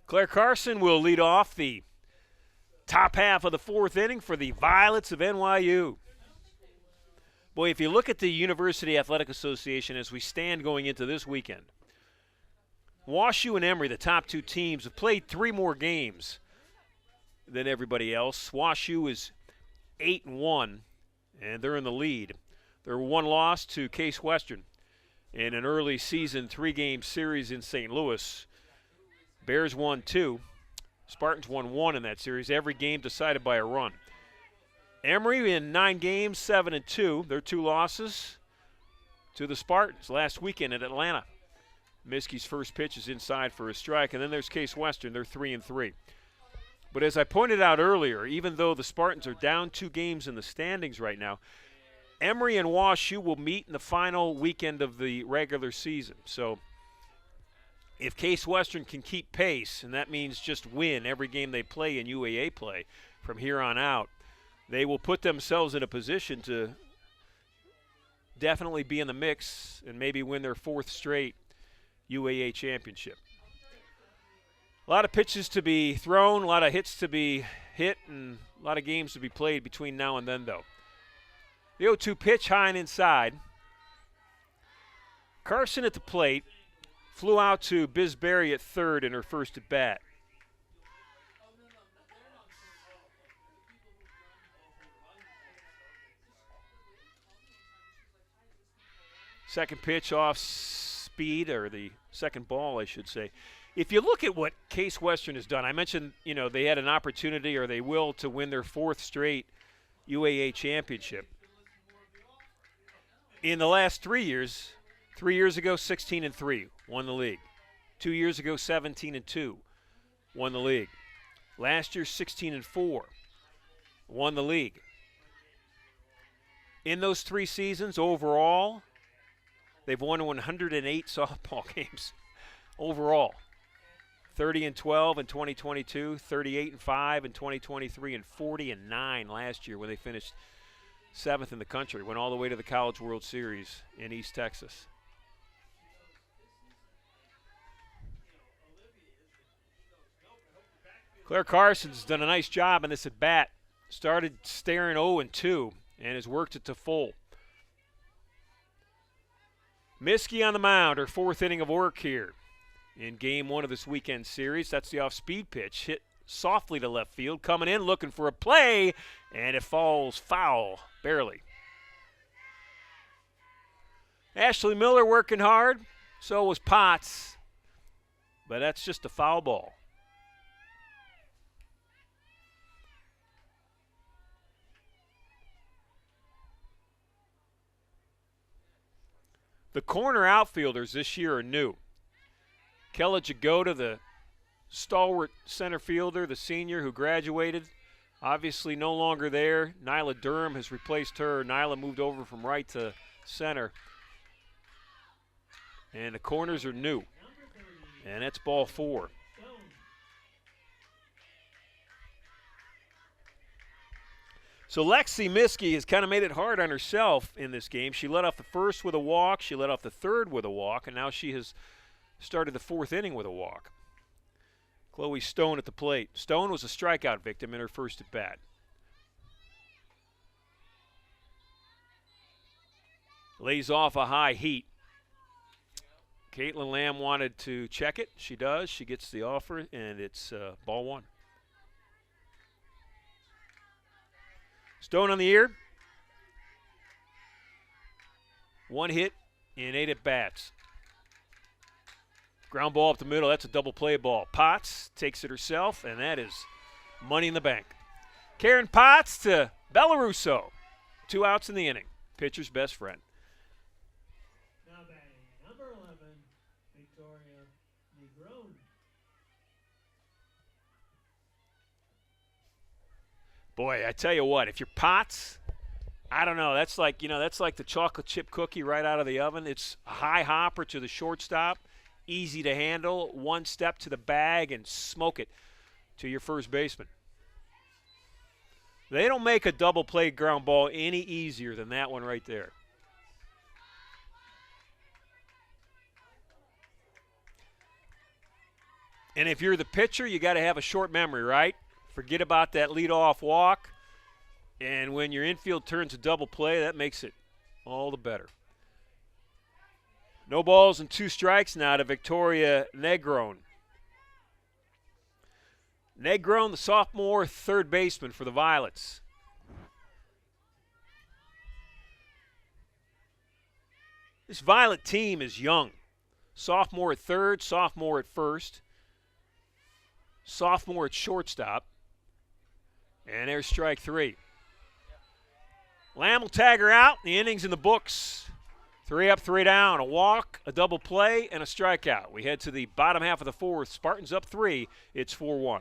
Claire Carson will lead off the top half of the 4th inning for the Violets of NYU. Boy, if you look at the University Athletic Association as we stand going into this weekend, WashU and Emory, the top 2 teams, have played 3 more games than everybody else. WashU is 8-1, and they're in the lead. They're 1 loss to Case Western in an early season 3-game series in St. Louis. Bears won 2. Spartans won 1 in that series. Every game decided by a run. Emory in 9 games, 7-2. Their 2 losses to the Spartans last weekend in Atlanta. Miskie's first pitch is inside for a strike. And then there's Case Western. They're 3-3. But as I pointed out earlier, even though the Spartans are down 2 games in the standings right now, Emory and WashU will meet in the final weekend of the regular season. So if Case Western can keep pace, and that means just win every game they play in UAA play from here on out, they will put themselves in a position to definitely be in the mix and maybe win their 4th straight UAA championship. A lot of pitches to be thrown, a lot of hits to be hit, and a lot of games to be played between now and then, though. The 0-2 pitch high and inside. Carson at the plate. Flew out to Bisberry at third in her first at bat. Second pitch off speed, or the second ball, I should say. If you look at what Case Western has done, I mentioned, they had an opportunity, or they will, to win their 4th straight UAA championship. In the last 3 years, 3 years ago, 16-3, won the league. 2 years ago, 17-2, won the league. Last year, 16-4, won the league. In those 3 seasons, overall, they've won 108 softball games. Overall, 30-12 in 2022, 38-5 in 2023, and 40-9 last year when they finished 7th in the country. Went all the way to the College World Series in East Texas. Claire Carson's done a nice job in this at bat. Started staring 0-2 and has worked it to full. Miskey on the mound, her 4th inning of work here in game 1 of this weekend series. That's the off-speed pitch, hit softly to left field, coming in looking for a play, and it falls foul, barely. Ashley Miller working hard, so was Potts, but that's just a foul ball. The corner outfielders this year are new. Kella Jagoda, the stalwart center fielder, the senior who graduated, obviously no longer there. Nyla Durham has replaced her. Nyla moved over from right to center. And the corners are new. And that's ball 4. So Lexi Miskey has kind of made it hard on herself in this game. She led off the first with a walk. She led off the third with a walk. And now she has started the 4th inning with a walk. Chloe Stone at the plate. Stone was a strikeout victim in her first at bat. Lays off a high heat. Caitlin Lamb wanted to check it. She does. She gets the offer, and it's ball 1. Stone on the ear. 1 hit in 8 at bats. Ground ball up the middle. That's a double play ball. Potts takes it herself, and that is money in the bank. Karen Potts to Bellarusso. 2 outs in the inning. Pitcher's best friend. Now batting, number 11, Victoria Negron. Boy, I tell you what, if you're Potts, I don't know. That's like, that's like the chocolate chip cookie right out of the oven. It's a high hopper to the shortstop. Easy to handle, 1 step to the bag and smoke it to your first baseman. They don't make a double play ground ball any easier than that one right there. And if you're the pitcher, you got to have a short memory, right? Forget about that leadoff walk. And when your infield turns a double play, that makes it all the better. No balls and 2 strikes now to Victoria Negron. Negron, the sophomore third baseman for the Violets. This Violet team is young. Sophomore at third, sophomore at first, sophomore at shortstop. And there's strike 3. Lamb will tag her out. The inning's in the books. 3 up, 3 down, a walk, a double play, and a strikeout. We head to the bottom half of the 4th. Spartans up 3. It's 4-1.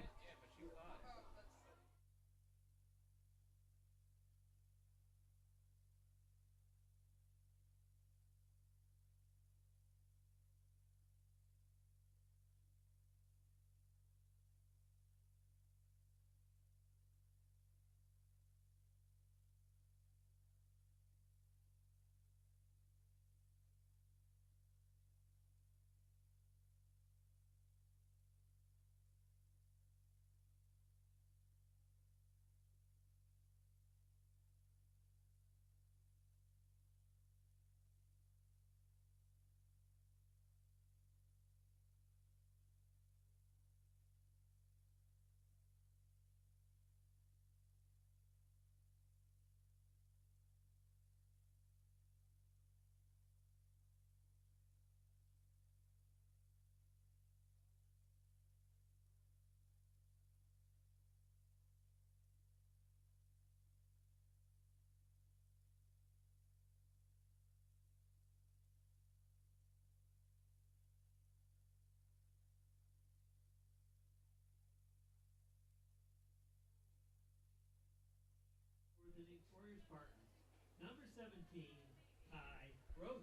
Kai Gross.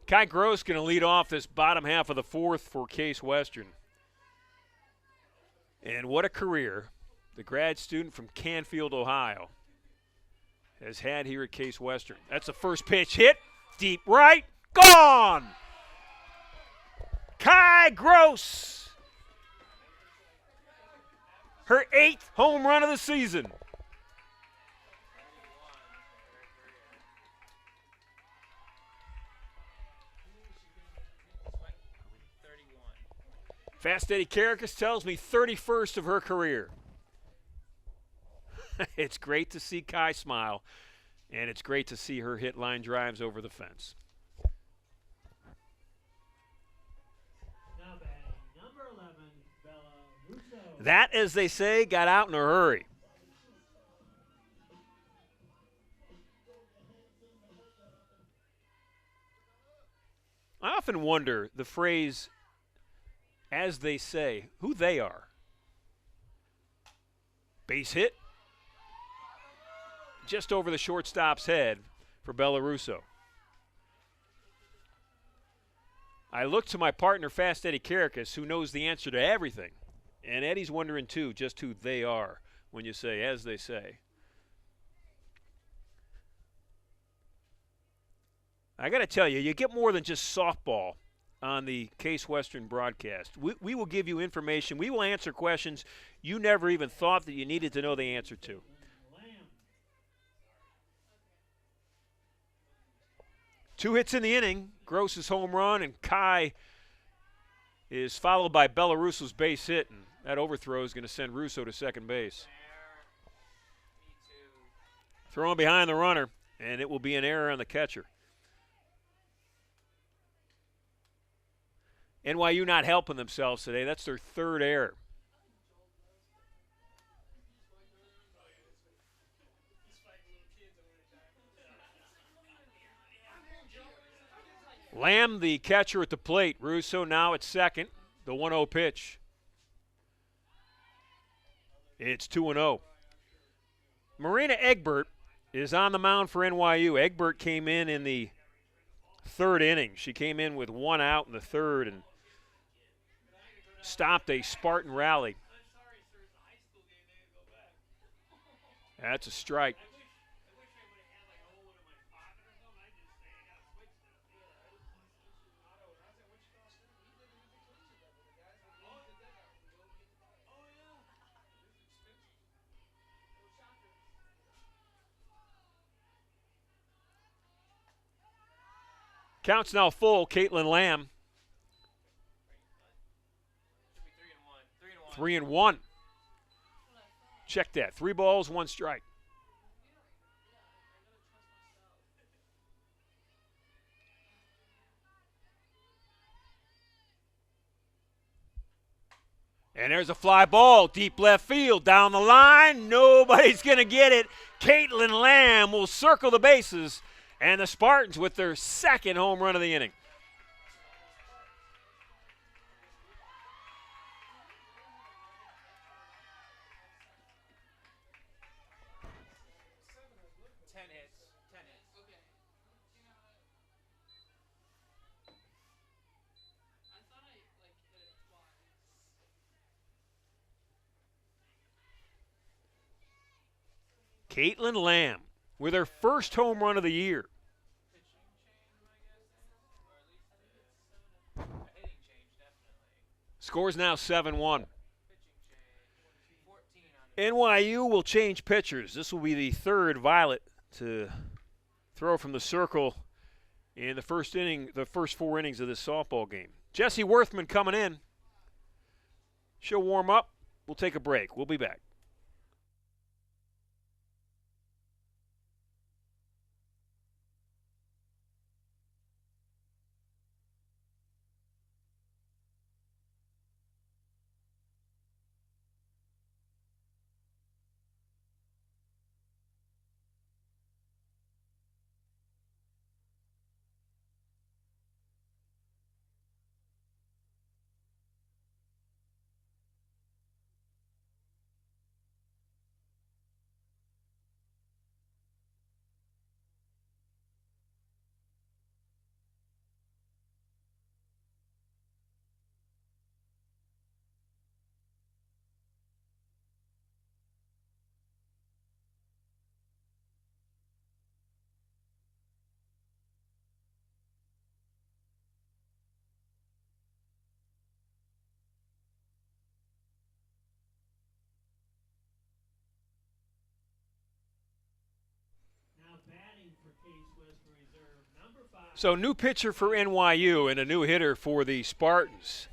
Kai Gross going to lead off this bottom half of the fourth for Case Western. And what a career the grad student from Canfield, Ohio, has had here at Case Western. That's the first pitch hit. Deep right. Gone! Kai Gross. Her 8th home run of the season. Fast Eddie Caracas tells me 31st of her career. It's great to see Kai smile, and it's great to see her hit line drives over the fence. Now batting, number 11, Bella Russo. That, as they say, got out in a hurry. I often wonder the phrase, as they say, who they are. Base hit. Just over the shortstop's head for Bella Russo. I look to my partner, Fast Eddie Caracas, who knows the answer to everything. And Eddie's wondering, too, just who they are when you say, as they say. I got to tell you, you get more than just softball on the Case Western broadcast. We will give you information. We will answer questions you never even thought that you needed to know the answer to. Lamb. 2 hits in the inning. Gross's home run, and Kai is followed by Bella Russo's base hit, and that overthrow is going to send Russo to second base. Throwing behind the runner, and it will be an error on the catcher. NYU not helping themselves today. That's their 3rd error. Lamb, the catcher at the plate. Russo now at second. The 1-0 pitch. It's 2-0. Marina Egbert is on the mound for NYU. Egbert came in the 3rd inning. She came in with 1 out in the 3rd and stopped a Spartan rally. That's a strike. Count's now full. Caitlin Lamb. 3-1. Check that. 3 balls, 1 strike. And there's a fly ball, deep left field, down the line. Nobody's going to get it. Caitlin Lamb will circle the bases, and the Spartans with their 2nd home run of the inning. Caitlin Lamb with her 1st home run of the year. Score's now 7-1. NYU will change pitchers. This will be the 3rd Violet to throw from the circle in the first 4 innings of this softball game. Jessie Worthman coming in. She'll warm up. We'll take a break. We'll be back. for Case Western Reserve, number 5. So new pitcher for NYU and a new hitter for the Spartans.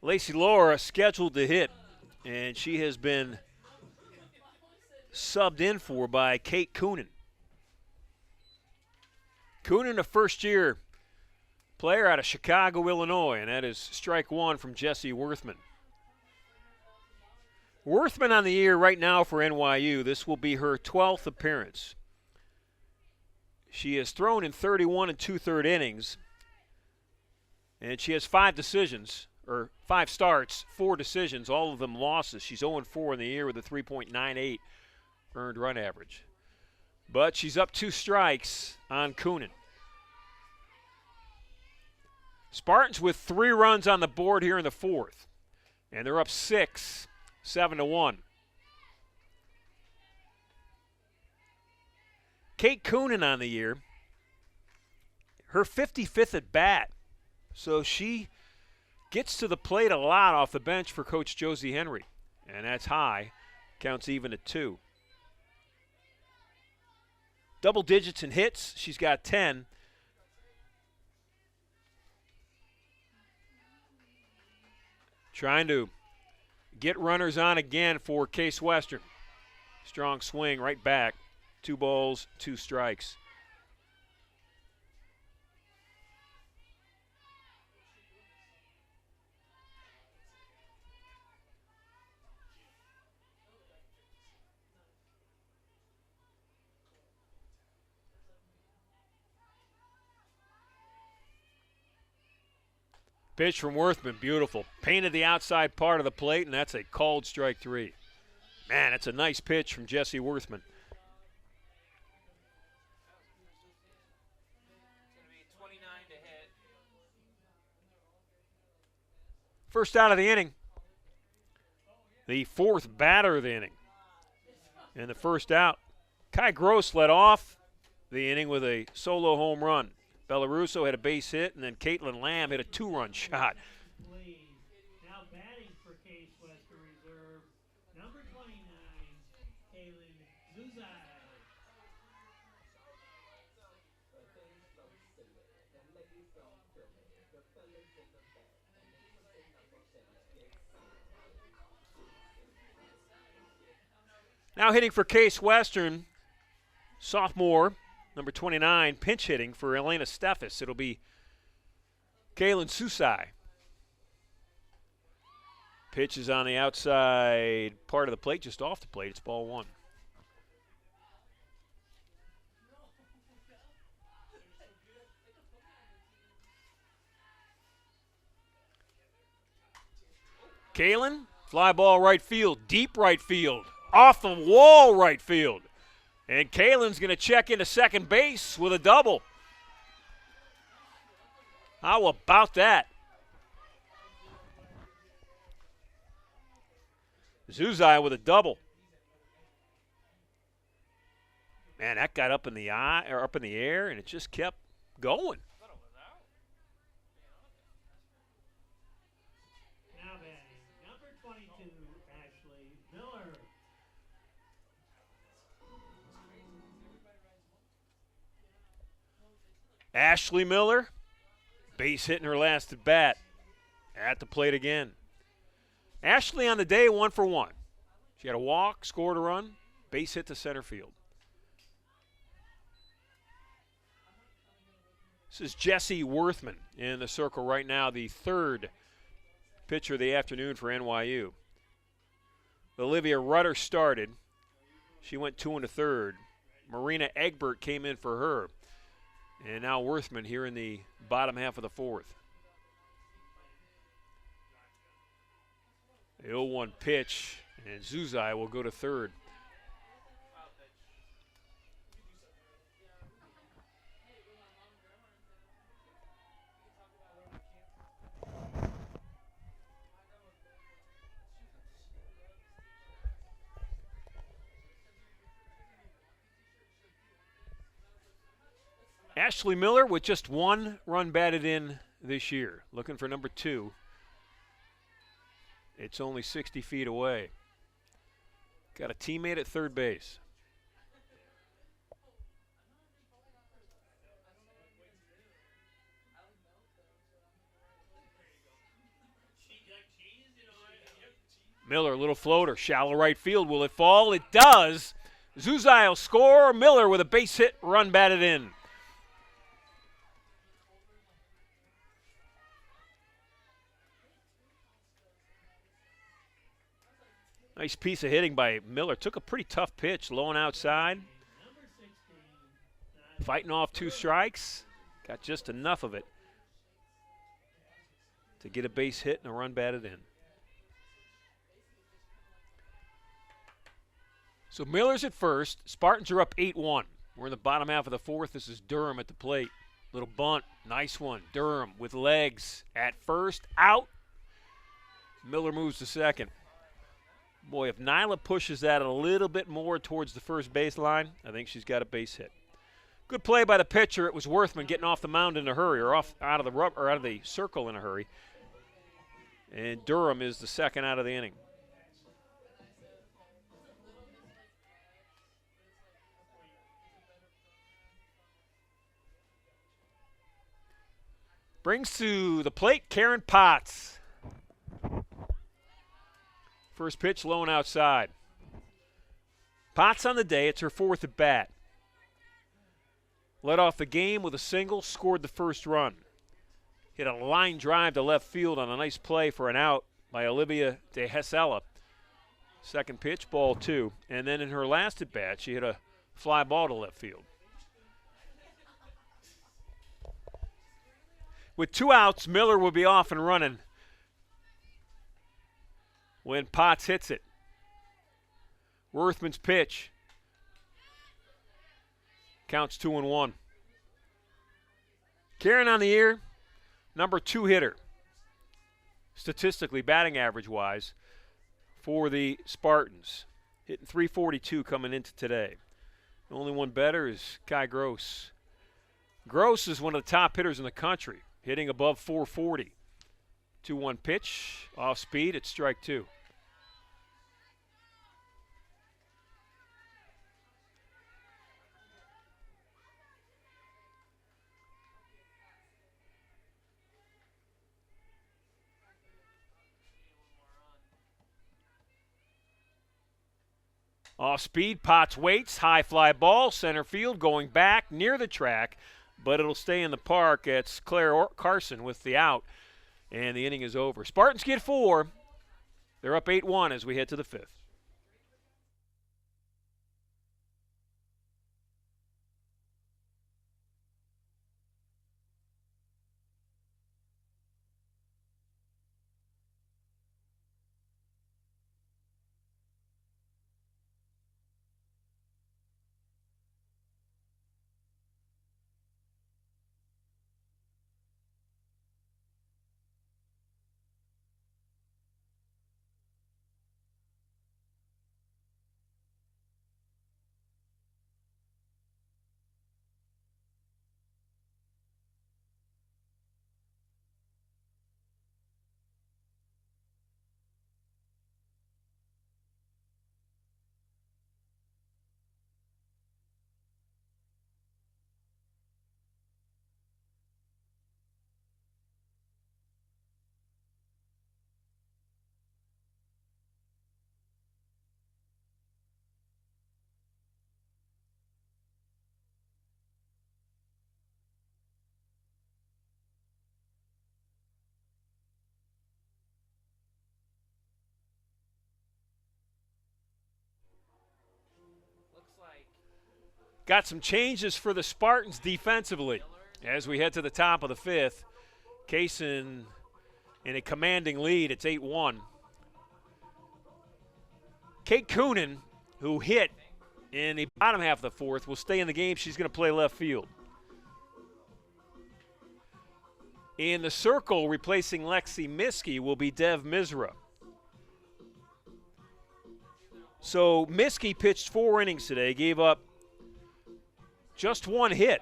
Lacey Laura scheduled to hit, and she has been subbed in for by Kate Coonan. Coonan, a first-year player out of Chicago, Illinois, and that is strike one from Jessie Worthman. Worthman on the year right now for NYU. This will be her 12th appearance. She has thrown in 31 and 2/3 innings, and she has 5 decisions, or 5 starts, 4 decisions, all of them losses. She's 0-4 in the year with a 3.98 earned run average. But she's up 2 strikes on Coonan. Spartans with 3 runs on the board here in the 4th, and they're up 6, 7-1. Kate Coonan on the year, her 55th at bat, so she gets to the plate a lot off the bench for Coach Josie Henry, and that's high, counts even at 2. Double digits in hits, she's got 10. Trying to get runners on again for Case Western. Strong swing right back. 2 balls, 2 strikes. Pitch from Worthman, beautiful. Painted the outside part of the plate, and that's a called strike 3. Man, it's a nice pitch from Jessie Worthman. First out of the inning. The 4th batter of the inning. And the first out. Kai Gross led off the inning with a solo home run. Bellarusso had a base hit, and then Caitlin Lamb hit a 2-run shot. Now batting for Case Western Reserve, number 29, Kaylin Zuzai. Now hitting for Case Western, sophomore, number 29, pinch hitting for Elena Steffes. It'll be Kaylin Susai. Pitch is on the outside part of the plate, just off the plate. It's ball 1. Kaylin, fly ball right field, deep right field, off the wall right field. And Kaylin's going to check into second base with a double. How about that? Zuzai with a double. Man, that got up in the air, and it just kept going. Now batting, number 22, Ashley Miller. Ashley Miller, base hitting her last at bat. At the plate again. Ashley on the day 1 for 1. She had a walk, scored a run, base hit to center field. This is Jessie Worthman in the circle right now, the 3rd pitcher of the afternoon for NYU. Olivia Rutter started. She went 2 1/3. Marina Egbert came in for her. And now Worthman here in the bottom half of the 4th. The 0-1 pitch, and Zuzai will go to 3rd. Ashley Miller with just 1 run batted in this year, looking for number 2. It's only 60 feet away. Got a teammate at third base. Miller, little floater, shallow right field. Will it fall? It does. Zuzai will score. Miller with a base hit, run batted in. Nice piece of hitting by Miller. Took a pretty tough pitch, low and outside. Fighting off 2 strikes. Got just enough of it to get a base hit and a run batted in. So Miller's at first. Spartans are up 8-1. We're in the bottom half of the 4th. This is Durham at the plate. Little bunt. Nice one. Durham with legs at first. Out. Miller moves to second. Boy, if Nyla pushes that a little bit more towards the first baseline, I think she's got a base hit. Good play by the pitcher. It was Worthman getting off the mound in a hurry, or out of the circle in a hurry. And Durham is the second out of the inning. Brings to the plate Karen Potts. First pitch, low and outside. Potts on the day. It's her 4th at bat. Led off the game with a single, scored the first run. Hit a line drive to left field on a nice play for an out by Olivia de Hesela. Second pitch, ball 2. And then in her last at bat, she hit a fly ball to left field. With 2 outs, Miller will be off and running when Potts hits it. Worthman's pitch. Counts 2-1. Karen on the year, number 2 hitter, statistically, batting average-wise, for the Spartans. Hitting .342 coming into today. The only one better is Kai Gross. Gross is one of the top hitters in the country, hitting above .440. 2-1 pitch, off speed, it's strike 2. Off speed, Potts waits, high fly ball, center field, going back near the track, but it'll stay in the park. It's Claire Carson with the out, and the inning is over. Spartans get 4. They're up 8-1 as we head to the 5th. Got some changes for the Spartans defensively as we head to the top of the 5th. Kaysen in a commanding lead. It's 8-1. Kate Coonan, who hit in the bottom half of the 4th, will stay in the game. She's going to play left field. In the circle, replacing Lexi Miskey, will be Dev Misra. So Miskey pitched 4 innings today, gave up just 1 hit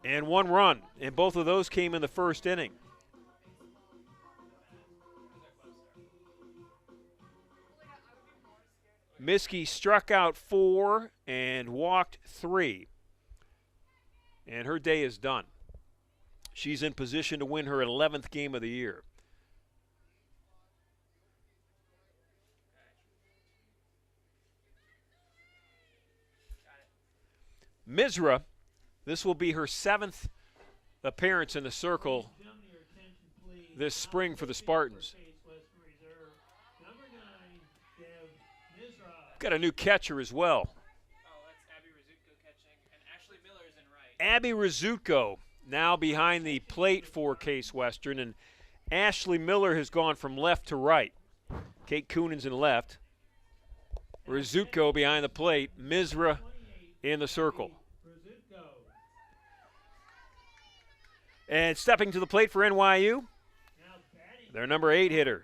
and 1 run, and both of those came in the first inning. Miskey struck out 4 and walked 3, and her day is done. She's in position to win her 11th game of the year. Misra, this will be her 7th appearance in the circle this spring for the Spartans. Got a new catcher as well. Oh, that's Abby Rizutko catching, and Ashley Miller is in right. Abby Rizutko now behind the plate for Case Western, and Ashley Miller has gone from left to right. Kate Coonan's in left. Rizutko behind the plate. Misra in the circle. And stepping to the plate for NYU, their number 8 hitter,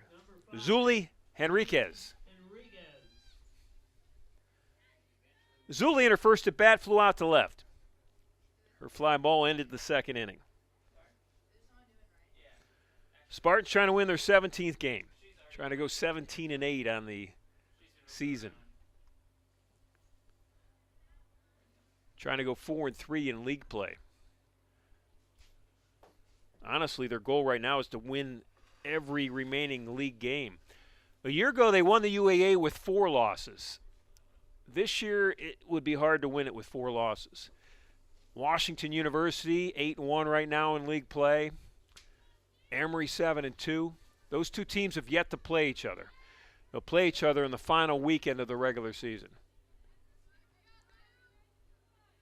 Zuli Henriquez. Zuli in her first at bat flew out to left. Her fly ball ended the 2nd inning. Spartans trying to win their 17th game. Trying to go 17-8 on the season. Trying to go 4-3 in league play. Honestly, their goal right now is to win every remaining league game. A year ago, they won the UAA with 4 losses. This year, it would be hard to win it with 4 losses. Washington University, 8-1 right now in league play. Emory, 7-2. Those 2 teams have yet to play each other. They'll play each other in the final weekend of the regular season.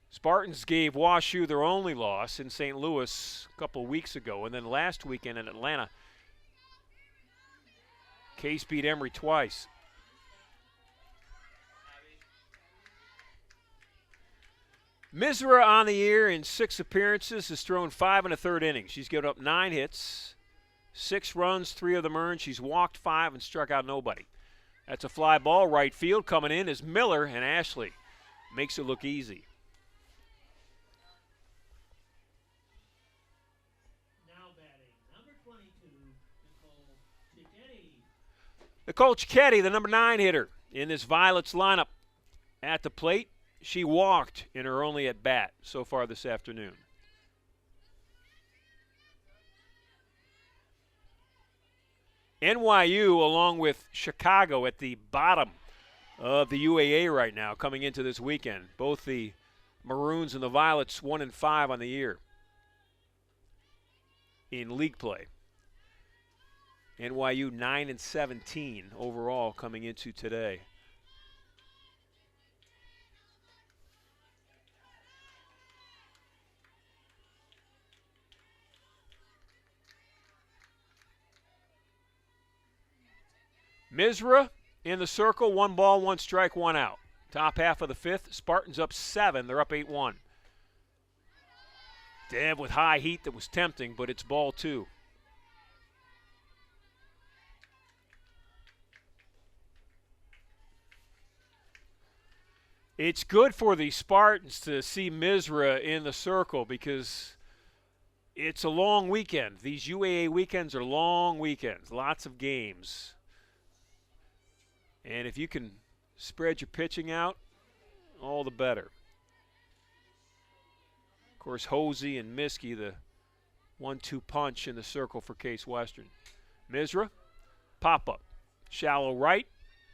Spartans gave WashU their only loss in St. Louis a couple of weeks ago, and then last weekend in Atlanta, Case beat Emory twice. Misra on the year in 6 appearances has thrown 5 1/3 innings. She's given up 9 hits, 6 runs, 3 of them earned. She's walked 5 and struck out nobody. That's a fly ball. Right field coming in is Miller, and Ashley makes it look easy. Now batting, number 22, Nicole Cicchetti, the number 9 hitter in this Violets lineup at the plate. She walked in her only at bat so far this afternoon. NYU, along with Chicago, at the bottom of the UAA right now coming into this weekend. Both the Maroons and the Violets 1-5 on the year in league play. NYU 9-17 overall coming into today. Misra in the circle, 1 ball, 1 strike, 1 out. Top half of the 5th, Spartans up 7. They're up 8-1. Deb with high heat that was tempting, but it's ball 2. It's good for the Spartans to see Misra in the circle because it's a long weekend. These UAA weekends are long weekends, lots of games. And if you can spread your pitching out, all the better. Of course, Hosey and Miskey, the 1-2 punch in the circle for Case Western. Misra, pop-up. Shallow right.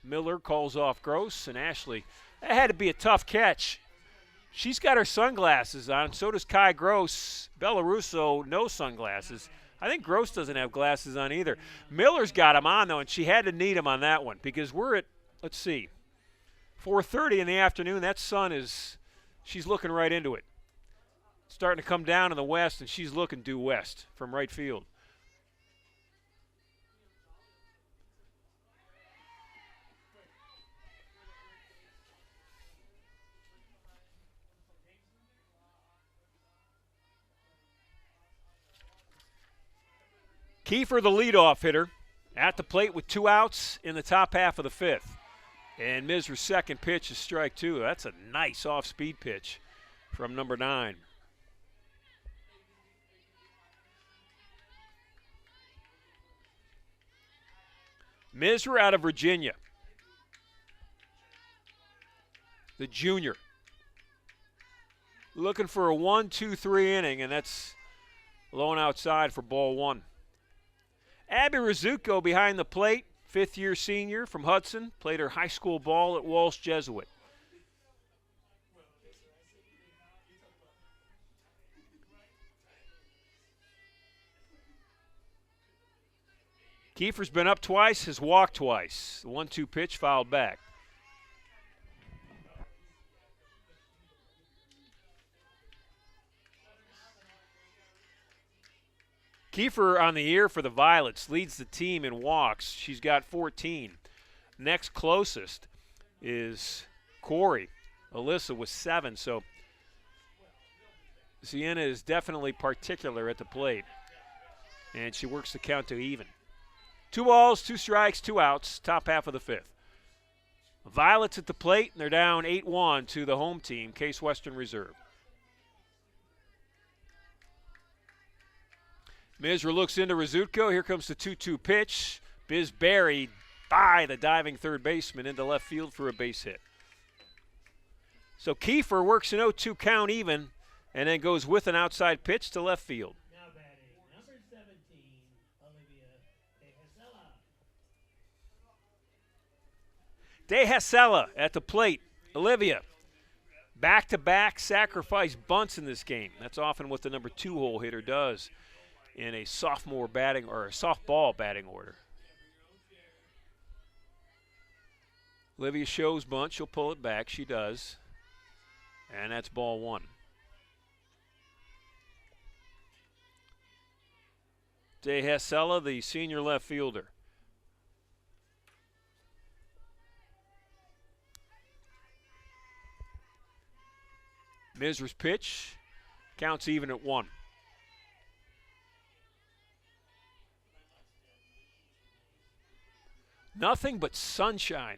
Miller calls off Gross, and Ashley. That had to be a tough catch. She's got her sunglasses on. So does Kai Gross. Bellarusso, no sunglasses. I think Gross doesn't have glasses on either. Miller's got them on, though, and she had to need them on that one because we're at, let's see, 4:30 in the afternoon. That sun is, she's looking right into it. It's starting to come down in the west, and she's looking due west from right field. Kiefer, the leadoff hitter, at the plate with 2 outs in the top half of the 5th. And Misra's second pitch is strike 2. That's a nice off-speed pitch from number 9. Misra out of Virginia, the junior. Looking for a 1-2-3 inning, and that's low and outside for ball 1. Abby Rizutko behind the plate, 5th-year senior from Hudson, played her high school ball at Walsh Jesuit. Kiefer's been up twice, has walked twice. The 1-2 pitch fouled back. Kiefer on the year for the Violets leads the team in walks. She's got 14. Next closest is Corey. Alyssa with 7. So Sienna is definitely particular at the plate. And she works the count to even. 2 balls, 2 strikes, 2 outs, top half of the 5th. Violets at the plate, and they're down 8-1 to the home team, Case Western Reserve. Misra looks into Rizzuto. Here comes the 2-2 pitch. Biz buried by the diving third baseman into left field for a base hit. So Kiefer works an 0-2 count even and then goes with an outside pitch to left field. Now batting, number 17, Olivia De De Hasela at the plate. Olivia, back-to-back sacrifice bunts in this game. That's often what the number 2 hole hitter does in a sophomore batting or a softball batting order. Olivia shows bunt. She'll pull it back. She does. And that's ball 1. De Hasela, the senior left fielder. Misra's pitch counts even at 1. Nothing but sunshine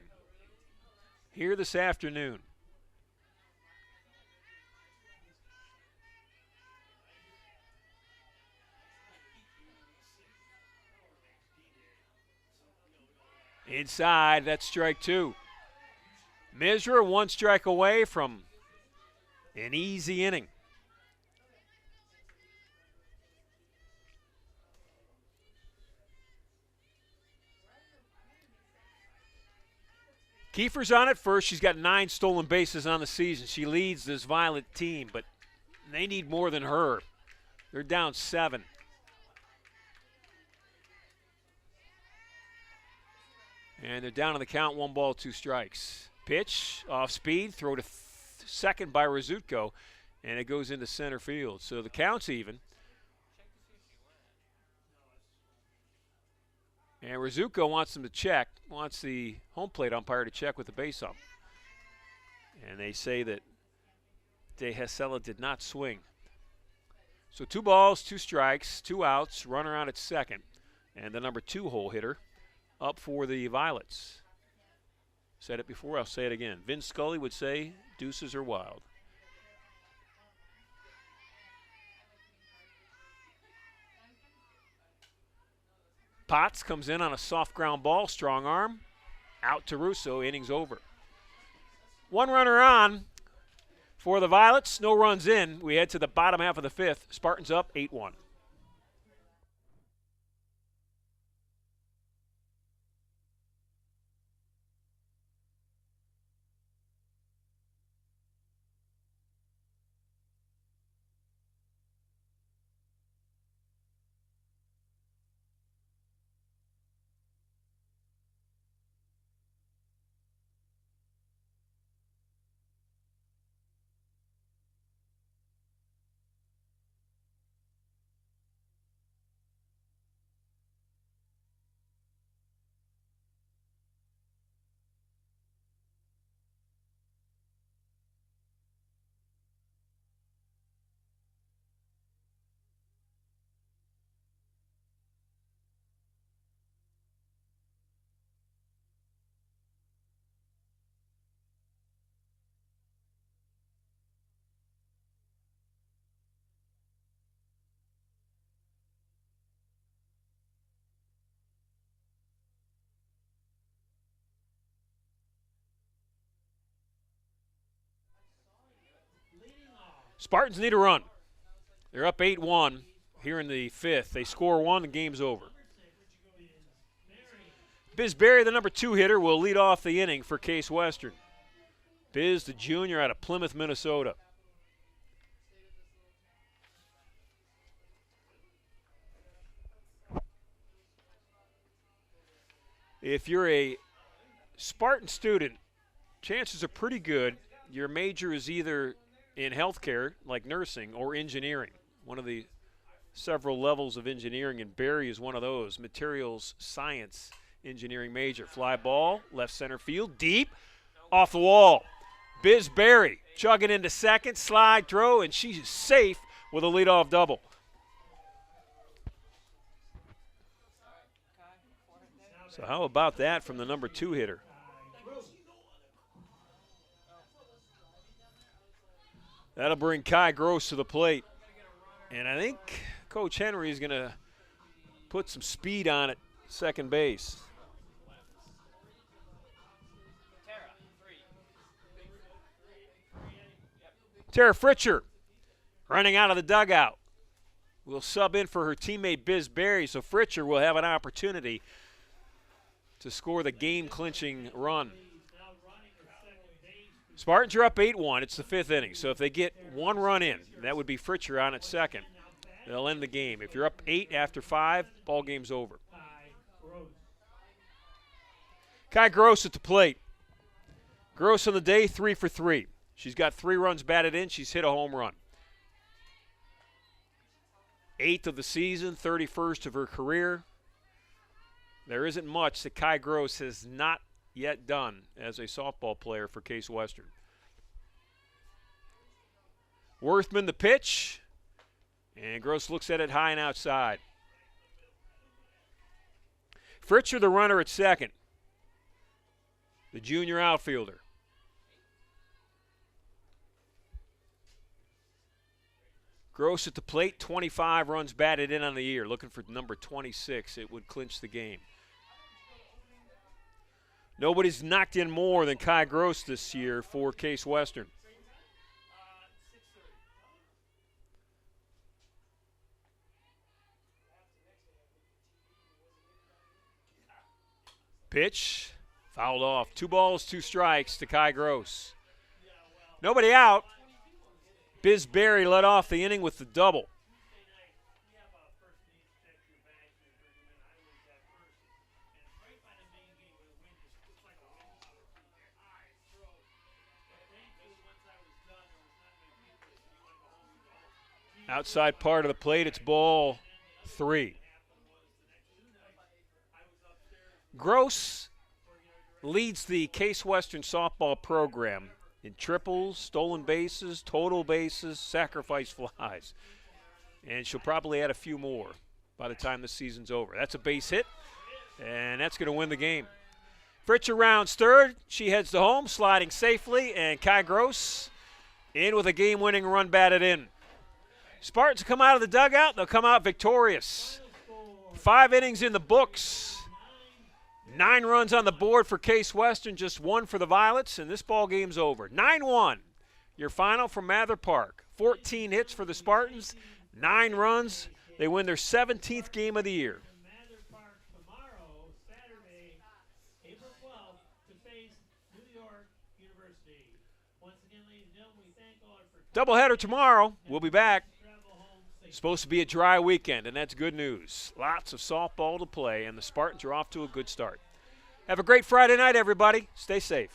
here this afternoon. Inside, that's strike 2. Misra 1 strike away from an easy inning. Kiefer's on at first. She's got 9 stolen bases on the season. She leads this Violet team, but they need more than her. They're down 7. And they're down on the count, 1 ball, 2 strikes. Pitch, off speed, throw to second by Rizzuto, and it goes into center field. So the count's even. And Rizzuto wants them to check, wants the home plate umpire to check with the base ump. And they say that De Hasela did not swing. So 2 balls, 2 strikes, 2 outs, runner out at second. And the number 2 hole hitter up for the Violets. Said it before, I'll say it again. Vin Scully would say deuces are wild. Potts comes in on a soft ground ball, strong arm. Out to Russo, innings over. 1 runner on for the Violets, no runs in. We head to the bottom half of the 5th. Spartans up 8-1. Spartans need a run. They're up 8-1 here in the 5th. They score 1, the game's over. Biz Berry, the number 2 hitter, will lead off the inning for Case Western. Biz, the junior out of Plymouth, Minnesota. If you're a Spartan student, chances are pretty good your major is either in healthcare, like nursing, or engineering. One of the several levels of engineering, and Barry is one of those. Materials science engineering major. Fly ball, left center field, deep, off the wall. Biz Barry chugging into second, slide throw, and she's safe with a leadoff double. So how about that from the number 2 hitter? That'll bring Kai Gross to the plate. And I think Coach Henry is going to put some speed on it, second base. Tara Fritcher running out of the dugout. Will sub in for her teammate Biz Barry, so Fritcher will have an opportunity to score the game-clinching run. Spartans are up 8-1. It's the 5th inning. So if they get 1 run in, that would be Fritcher on at second. They'll end the game. If you're up 8 after 5, ball game's over. Kai Gross at the plate. Gross on the day, 3 for 3. She's got 3 runs batted in. She's hit a home run. 8th of the season, 31st of her career. There isn't much that Kai Gross has not yet done as a softball player for Case Western. Worthman the pitch, and Gross looks at it high and outside. Fritcher the runner at second, the junior outfielder. Gross at the plate, 25 runs batted in on the year, looking for number 26. It would clinch the game. Nobody's knocked in more than Kai Gross this year for Case Western. Pitch, fouled off. 2 balls, 2 strikes to Kai Gross. Nobody out. Biz Barry led off the inning with the double. Outside part of the plate, it's ball 3. Gross leads the Case Western softball program in triples, stolen bases, total bases, sacrifice flies. And she'll probably add a few more by the time the season's over. That's a base hit, and that's going to win the game. Fritcher rounds third. She heads to home, sliding safely, and Kai Gross in with a game-winning run batted in. Spartans come out of the dugout. They'll come out victorious. 5 innings in the books. 9 runs on the board for Case Western, just 1 for the Violets, and this ball game's over. 9-1, your final from Mather Park. 14 hits for the Spartans, 9 runs. They win their 17th game of the year. Mather Park tomorrow, Saturday, April 12th, to face New York University. Once again, ladies and gentlemen, we thank all for Doubleheader tomorrow. We'll be back. Supposed to be a dry weekend, and that's good news. Lots of softball to play, and the Spartans are off to a good start. Have a great Friday night, everybody. Stay safe.